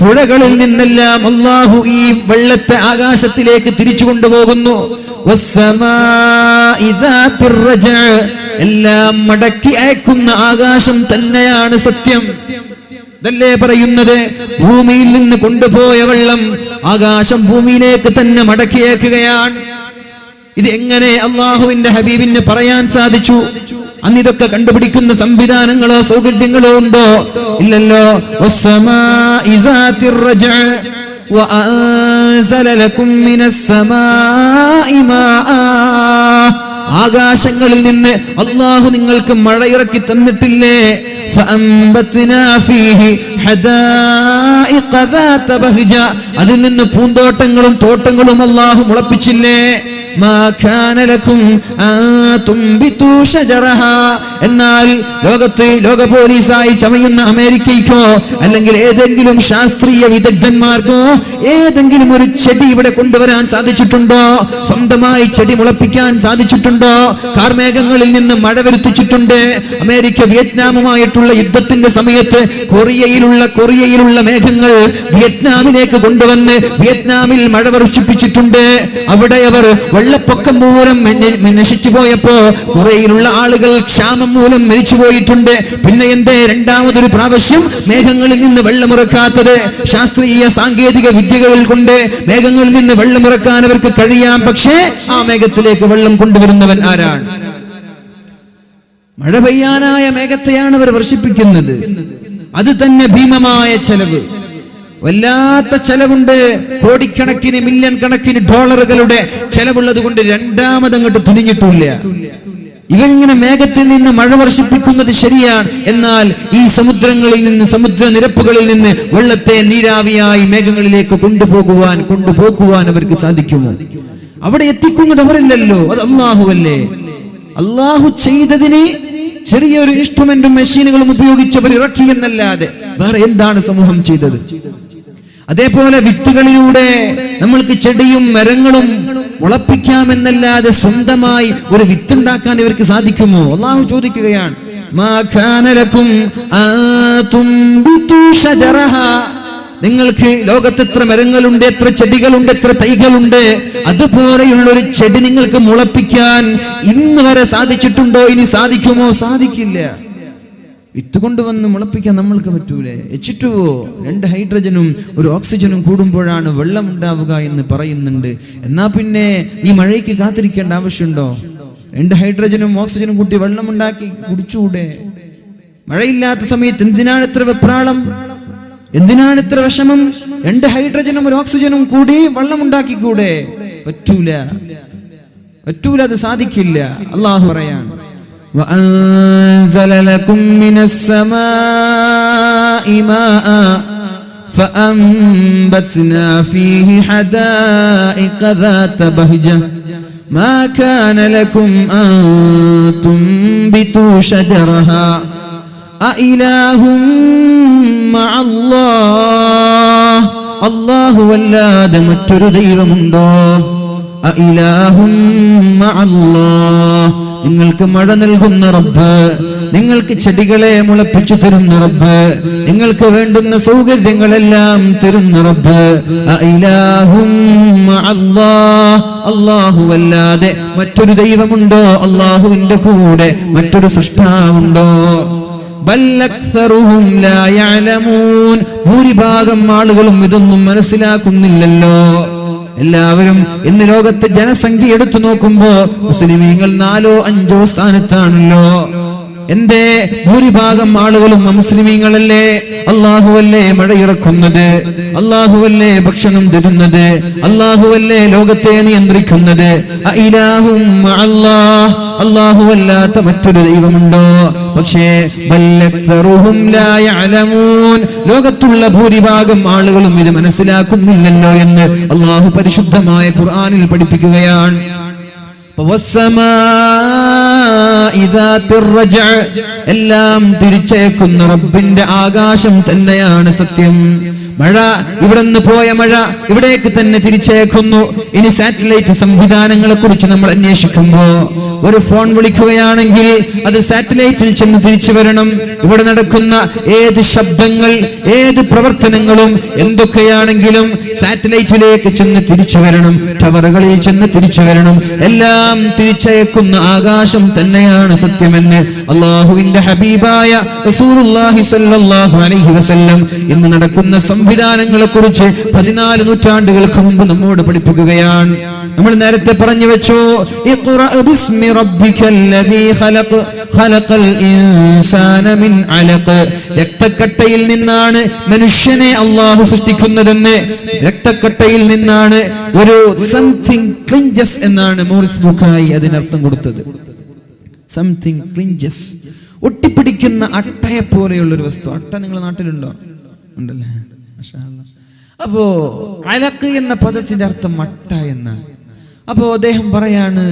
പുഴകളിൽ നിന്നെല്ലാം അല്ലാഹു ഈ വെള്ളത്തെ ആകാശത്തിലേക്ക് തിരിച്ചു കൊണ്ടുപോകുന്നു. എല്ലാം മടക്കി അയക്കുന്ന ആകാശം തന്നെയാണ് സത്യം. ഇതല്ലേ പറയുന്നത്? ഭൂമിയിൽ നിന്ന് കൊണ്ടുപോയ വെള്ളം ആകാശം ഭൂമിയിലേക്ക് തന്നെ മടക്കി അയക്കുകയാണ്. ഇത് എങ്ങനെ അള്ളാഹുവിന്റെ ഹബീബിന് പറയാൻ സാധിച്ചു? അന്ന് ഇതൊക്കെ കണ്ടുപിടിക്കുന്ന സംവിധാനങ്ങളോ സൗകര്യങ്ങളോ ഉണ്ടോ? ഇല്ലല്ലോ. ആകാശങ്ങളിൽ നിന്ന് അല്ലാഹു നിങ്ങൾക്ക് മഴ ഇറക്കി തന്നിട്ടില്ലേ? അതിൽ നിന്ന് പൂന്തോട്ടങ്ങളും തോട്ടങ്ങളും അല്ലാഹു മുളപ്പിച്ചില്ലേ? എന്നാൽ ലോക പോലീസായി ചമയുന്ന അമേരിക്കയ്ക്കോ അല്ലെങ്കിൽ ഏതെങ്കിലും ശാസ്ത്രീയ വിദഗ്ധന്മാർക്കോ ഏതെങ്കിലും ഒരു ചെടി ഇവിടെ കൊണ്ടുവരാൻ സാധിച്ചിട്ടുണ്ടോ? സ്വന്തമായി ചെടി മുളപ്പിക്കാൻ സാധിച്ചിട്ടുണ്ടോ? കാർമേഘങ്ങളിൽ നിന്ന് മഴ വരുത്തിച്ചിട്ടുണ്ട്. അമേരിക്ക വിയറ്റ്നാമുമായിട്ടുള്ള യുദ്ധത്തിന്റെ സമയത്ത് കൊറിയയിലുള്ള മേഘങ്ങൾ വിയറ്റ്നാമിലേക്ക് കൊണ്ടുവന്ന് വിയറ്റ്നാമിൽ മഴ വർഷിപ്പിച്ചിട്ടുണ്ട്. അവിടെ അവർ വെള്ളപ്പൊക്കം മൂലം നശിച്ചു പോയപ്പോ കൊറിയയിലുള്ള ആളുകൾ ക്ഷാമം മൂലം മരിച്ചു പോയിട്ടുണ്ട്. പിന്നെ എന്തേ രണ്ടാമതൊരു പ്രാവശ്യം മേഘങ്ങളിൽ നിന്ന് വെള്ളമിറക്കാത്തത്? ശാസ്ത്രീയ സാങ്കേതിക വിദ്യകൾ കൊണ്ട് മേഘങ്ങളിൽ നിന്ന് വെള്ളമിറക്കാൻ അവർക്ക് കഴിയാം. പക്ഷേ ആ മേഘത്തിലേക്ക് വെള്ളം കൊണ്ടുവരുന്നവൻ ആരാണ്? മഴ പെയ്യാനായ മേഘത്തെയാണ് അവർ വർഷിപ്പിക്കുന്നത്. അത് തന്നെ ഭീമമായ ചെലവ്, വല്ലാത്ത ചെലവുണ്ട്. കോടിക്കണക്കിന് മില്യൺ കണക്കിന് ഡോളറുകളുടെ ചെലവുള്ളത് കൊണ്ട് രണ്ടാമതങ്ങോട്ട് തുനിഞ്ഞിട്ടില്ല. ഇവരിങ്ങനെ മേഘത്തിൽ നിന്ന് മഴ വർഷിപ്പിക്കുന്നത് ശരിയാണ്. എന്നാൽ ഈ സമുദ്രങ്ങളിൽ നിന്ന്, സമുദ്ര നിരപ്പുകളിൽ നിന്ന് വെള്ളത്തെ നീരാവിയായി മേഘങ്ങളിലേക്ക് കൊണ്ടുപോകുവാൻ അവർക്ക് സാധിക്കുമോ? അവിടെ എത്തിക്കുന്നത് അവരല്ലല്ലോ, അത് അല്ലാഹുവല്ലേ. അല്ലാഹു ചെയ്തതിന് ചെറിയൊരു ഇൻസ്ട്രുമെന്റും മെഷീനുകളും ഉപയോഗിച്ചവർ ഇറക്കി എന്നല്ലാതെ വേറെ എന്താണ് സമൂഹം ചെയ്തത്? അതേപോലെ വിത്തുകളിലൂടെ നമ്മൾക്ക് ചെടിയും മരങ്ങളും മുളപ്പിക്കാമെന്നല്ലാതെ സ്വന്തമായി ഒരു വിത്തുണ്ടാക്കാൻ ഇവർക്ക് സാധിക്കുമോ? അല്ലാഹു ചോദിക്കുകയാണ്, നിങ്ങൾക്ക് ലോകത്ത് എത്ര മരങ്ങളുണ്ട്, എത്ര ചെടികളുണ്ട്, എത്ര തൈകളുണ്ട്, അതുപോലെയുള്ള ഒരു ചെടി നിങ്ങൾക്ക് മുളപ്പിക്കാൻ ഇന്ന് വരെ സാധിച്ചിട്ടുണ്ടോ? ഇനി സാധിക്കുമോ? സാധിക്കില്ല. വിത്ത് കൊണ്ടുവന്ന് മുളപ്പിക്കാൻ നമ്മൾക്ക് പറ്റൂലേ? H2O 2 ഹൈഡ്രജനും 1 ഓക്സിജനും കൂടുമ്പോഴാണ് വെള്ളം ഉണ്ടാവുക എന്ന് പറയുന്നുണ്ട്. എന്നാ പിന്നെ ഈ മഴയ്ക്ക് കാത്തിരിക്കേണ്ട ആവശ്യമുണ്ടോ? 2 ഹൈഡ്രജനും ഓക്സിജനും കൂട്ടി വെള്ളം ഉണ്ടാക്കി കുടിച്ചുകൂടെ? മഴയില്ലാത്ത സമയത്ത് എന്തിനാണ് ഇത്ര വെപ്രാളം? എന്തിനാണ് ഇത്ര വിഷമം? 2 ഹൈഡ്രജനും 1 ഓക്സിജനും കൂടി വെള്ളം ഉണ്ടാക്കിക്കൂടെ? പറ്റൂല, അത് സാധിക്കില്ല. അല്ലാഹു പറയാണ്, وأنزل لكم من السماء ماء فأنبتنا فيه حدائق ذات بهجة ما كان لكم أن تنبتوا شجرها أإله مع الله الله വല്ലാതെ മറ്റൊരു ദൈവമുണ്ടോ? أإله مع الله നിങ്ങൾക്ക് മഴ നൽകുന്ന റബ്ബ്, നിങ്ങൾക്ക് ചെടികളെ മുളപ്പിച്ചു തരുന്ന റബ്ബ്, നിങ്ങൾക്ക് വേണ്ടുന്ന സൗകര്യങ്ങളെല്ലാം തരുന്ന റബ്ബ്. അഇലാഹും മഅല്ലാഹ്, അല്ലാഹുവല്ലാതെ മറ്റൊരു ദൈവമുണ്ടോ? അല്ലാഹുവിന്റെ കൂടെ മറ്റൊരു സൃഷ്ടാവുണ്ടോ? ബൽ അക്സറുഹും ലാ യഅലമൂൻ, ഭൂരിഭാഗം ആളുകളും ഇതൊന്നും മനസ്സിലാക്കുന്നില്ലല്ലോ. എല്ലാവരും ഇന്ന് ലോകത്തെ ജനസംഖ്യ എടുത്തു നോക്കുമ്പോ മുസ്ലിമീങ്ങൾ 4ഓ 5ഓ സ്ഥാനത്താണല്ലോ. എന്തേ? ഭൂരിഭാഗം ആളുകളും മുസ്ലിമീങ്ങളല്ലേ? അല്ലാഹുവല്ലേ മഴയിറക്കുന്നത്, അല്ലാഹുവല്ലേ ഭക്ഷണം തരുന്നത്, അല്ലാഹുവല്ലേ ലോകത്തെ നിയന്ത്രിക്കുന്നത്. അഇലാഹും മഅല്ലാഹ്, അല്ലാഹുവല്ലാത്ത മറ്റൊരു ദൈവമുണ്ടോ? പക്ഷേ ബല്ലക്തറുഹും ലാ യഅലമൂൻ, ലോകത്തുള്ള ഭൂരിഭാഗം ആളുകളും ഇത് മനസ്സിലാക്കുന്നില്ലല്ലോ എന്ന് അല്ലാഹു പരിശുദ്ധമായ ഖുർആനിൽ പഠിപ്പിക്കുകയാണ്. എല്ലാം തിരിച്ചേക്കുന്ന റബ്ബിന്റെ ആകാശം തന്നെയാണ് സത്യം. മഴ ഇവിടുന്ന് പോയ മഴ ഇവിടേക്ക് തന്നെ തിരിച്ചേക്കുന്നു. ഇനി സാറ്റലൈറ്റ് സംവിധാനങ്ങളെ കുറിച്ച് നമ്മൾ അന്വേഷിക്കുമ്പോ ഒരു ഫോൺ വിളിക്കുകയാണെങ്കിൽ അത് സാറ്റലൈറ്റിൽ ചെന്ന് തിരിച്ചു വരണം. ഇവിടെ നടക്കുന്ന ഏത് ശബ്ദങ്ങൾ, ഏത് പ്രവർത്തനങ്ങളും എന്തൊക്കെയാണെങ്കിലും സാറ്റലൈറ്റിലേക്ക് ചെന്ന് തിരിച്ചു വരണം, ടവറുകളിൽ ചെന്ന് തിരിച്ചു വരണം. എല്ലാം തിരിച്ചയക്കുന്ന ആകാശം തന്നെയാണ് സത്യമെന്ന് അല്ലാഹുവിന്റെ ഹബീബായ റസൂലുള്ളാഹി സ്വല്ലല്ലാഹു അലൈഹി വസല്ലം ഇന്ന് നടക്കുന്ന സംവിധാനങ്ങളെ കുറിച്ച് 14 നൂറ്റാണ്ടുകൾക്ക് മുമ്പ് നമ്മോട് പഠിപ്പിക്കുകയാണ്. നമ്മൾ നേരത്തെ പറഞ്ഞു വെച്ചു, ഇഖ്റാ ബിസ്മി റബ്ബിക്കല്ലദീ ഖലഖ് ഖലഖൽ ഇൻസാന മിൻ അലഖ്, രക്തക്കട്ടയിൽ നിന്നാണ് മനുഷ്യനെ അല്ലാഹു സൃഷ്ടിക്കുന്നതെന്ന്. രക്തക്കട്ടയിൽ നിന്നാണ്. ഒരു സംതിങ് ക്ലിഞ്ചസ് എന്നാണ് മോറിസ് ബുഖായി അതിനർത്ഥം കൊടുത്തത്. സംതിങ് ക്ലിഞ്ചസ്, ഒട്ടിപ്പിടിക്കുന്ന അട്ടയെ പോലെയുള്ള ഒരു വസ്തു. അട്ട നിങ്ങളുടെ നാട്ടിലുണ്ടോ? ഉണ്ടല്ലേ? അപ്പോ അലഖ് എന്ന പദത്തിന്റെ അർത്ഥം അട്ട എന്നാണ്. അപ്പോ അദ്ദേഹം പറയാണ്,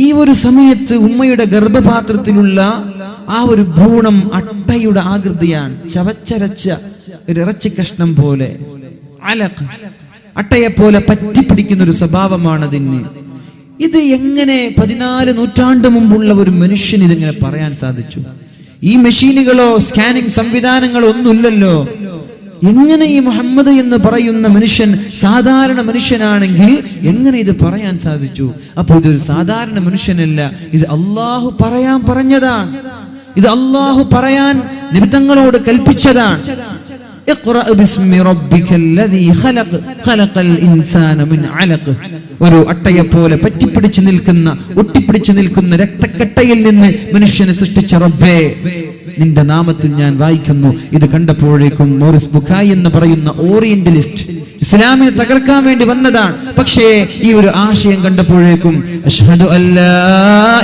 ഈ ഒരു സമയത്ത് ഉമ്മയുടെ ഗർഭപാത്രത്തിലുള്ള ആ ഒരു ഭ്രൂണം അട്ടയുടെ ആകൃതിയാണ്, ചവച്ചരച്ച ഒരു ഇറച്ചി കഷ്ണം പോലെ. അലഖ്, അട്ടയെ പോലെ പറ്റിപ്പിടിക്കുന്ന ഒരു സ്വഭാവമാണ് അതിന്. ഇത് എങ്ങനെ 14 നൂറ്റാണ്ട് മുമ്പുള്ള ഒരു മനുഷ്യന് ഇതെങ്ങനെ പറയാൻ സാധിച്ചു? ഈ മെഷീനുകളോ സ്കാനിങ് സംവിധാനങ്ങളോ ഒന്നുമില്ലല്ലോ. എങ്ങനെ ഈ മുഹമ്മദ് എന്ന് പറയുന്ന മനുഷ്യൻ സാധാരണ മനുഷ്യനാണെങ്കിൽ എങ്ങനെ ഇത് പറയാൻ സാധിച്ചു? അപ്പൊ ഇതൊരു സാധാരണ മനുഷ്യനല്ല, ഇത് അള്ളാഹു പറയാൻ പറഞ്ഞതാണ്. ഇത് അള്ളാഹു പറയാൻ നബി തങ്ങളോട് കൽപ്പിച്ചതാണ്. ഇഖ്റാ ബിസ്മി റബ്ബിക്കല്ലദീ ഖലഖ് ഖലഖൽ ഇൻസാന മിൻ അലഖ്. ഒരു അട്ടയെ പോലെ പറ്റിപ്പിടിച്ചു നിൽക്കുന്ന, ഒട്ടിപ്പിടിച്ചു നിൽക്കുന്ന രക്തക്കട്ടയിൽ നിന്ന് മനുഷ്യനെ സൃഷ്ടിച്ച റബ്ബേ, നിന്റെ നാമത്തിൽ ഞാൻ വായിക്കുന്നു. ഇത് കണ്ടപ്പോഴേക്കും മോറിസ് ബുഖായി എന്ന് പറയുന്ന ഓറിയന്റലിസ്റ്റ് ഇസ്ലാമിനെ തകർക്കാൻ വേണ്ടി വന്നതാണ്. പക്ഷേ ഈ ഒരു ആശയം കണ്ടപ്പോഴേക്കും അശ്ഹദു അല്ലാ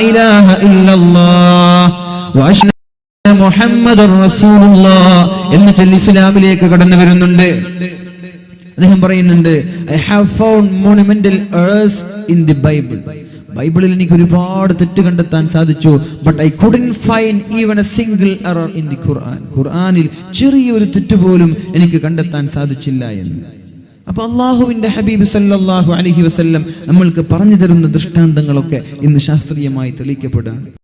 ഇലാഹ ഇല്ലല്ലാഹ് വഅശ്ഹദു മുഹമ്മദുർ റസൂലുള്ളാഹ് എന്ന് ചൊല്ലി ഇസ്ലാമിലേക്ക് കടന്നു വരുന്നുണ്ട്. അദ്ദേഹം പറയുന്നുണ്ട്, I have found monumental errors in the Bible. ബൈബിളിൽ എനിക്ക് ഒരുപാട് തെറ്റ് കണ്ടെത്താൻ സാധിച്ചു. But I couldn't find even a single error in the Quran. ഖുർആനിൽ ചെറിയൊരു തെറ്റ് പോലും എനിക്ക് കണ്ടെത്താൻ സാധിച്ചില്ല എന്ന്. അപ്പൊ അല്ലാഹുവിന്റെ ഹബീബ് സല്ലല്ലാഹു അലൈഹി വസല്ലം നമ്മൾക്ക് പറഞ്ഞു തരുന്ന ദൃഷ്ടാന്തങ്ങളൊക്കെ ഇന്ന് ശാസ്ത്രീയമായി തെളിയിക്കപ്പെടുകയാണ്.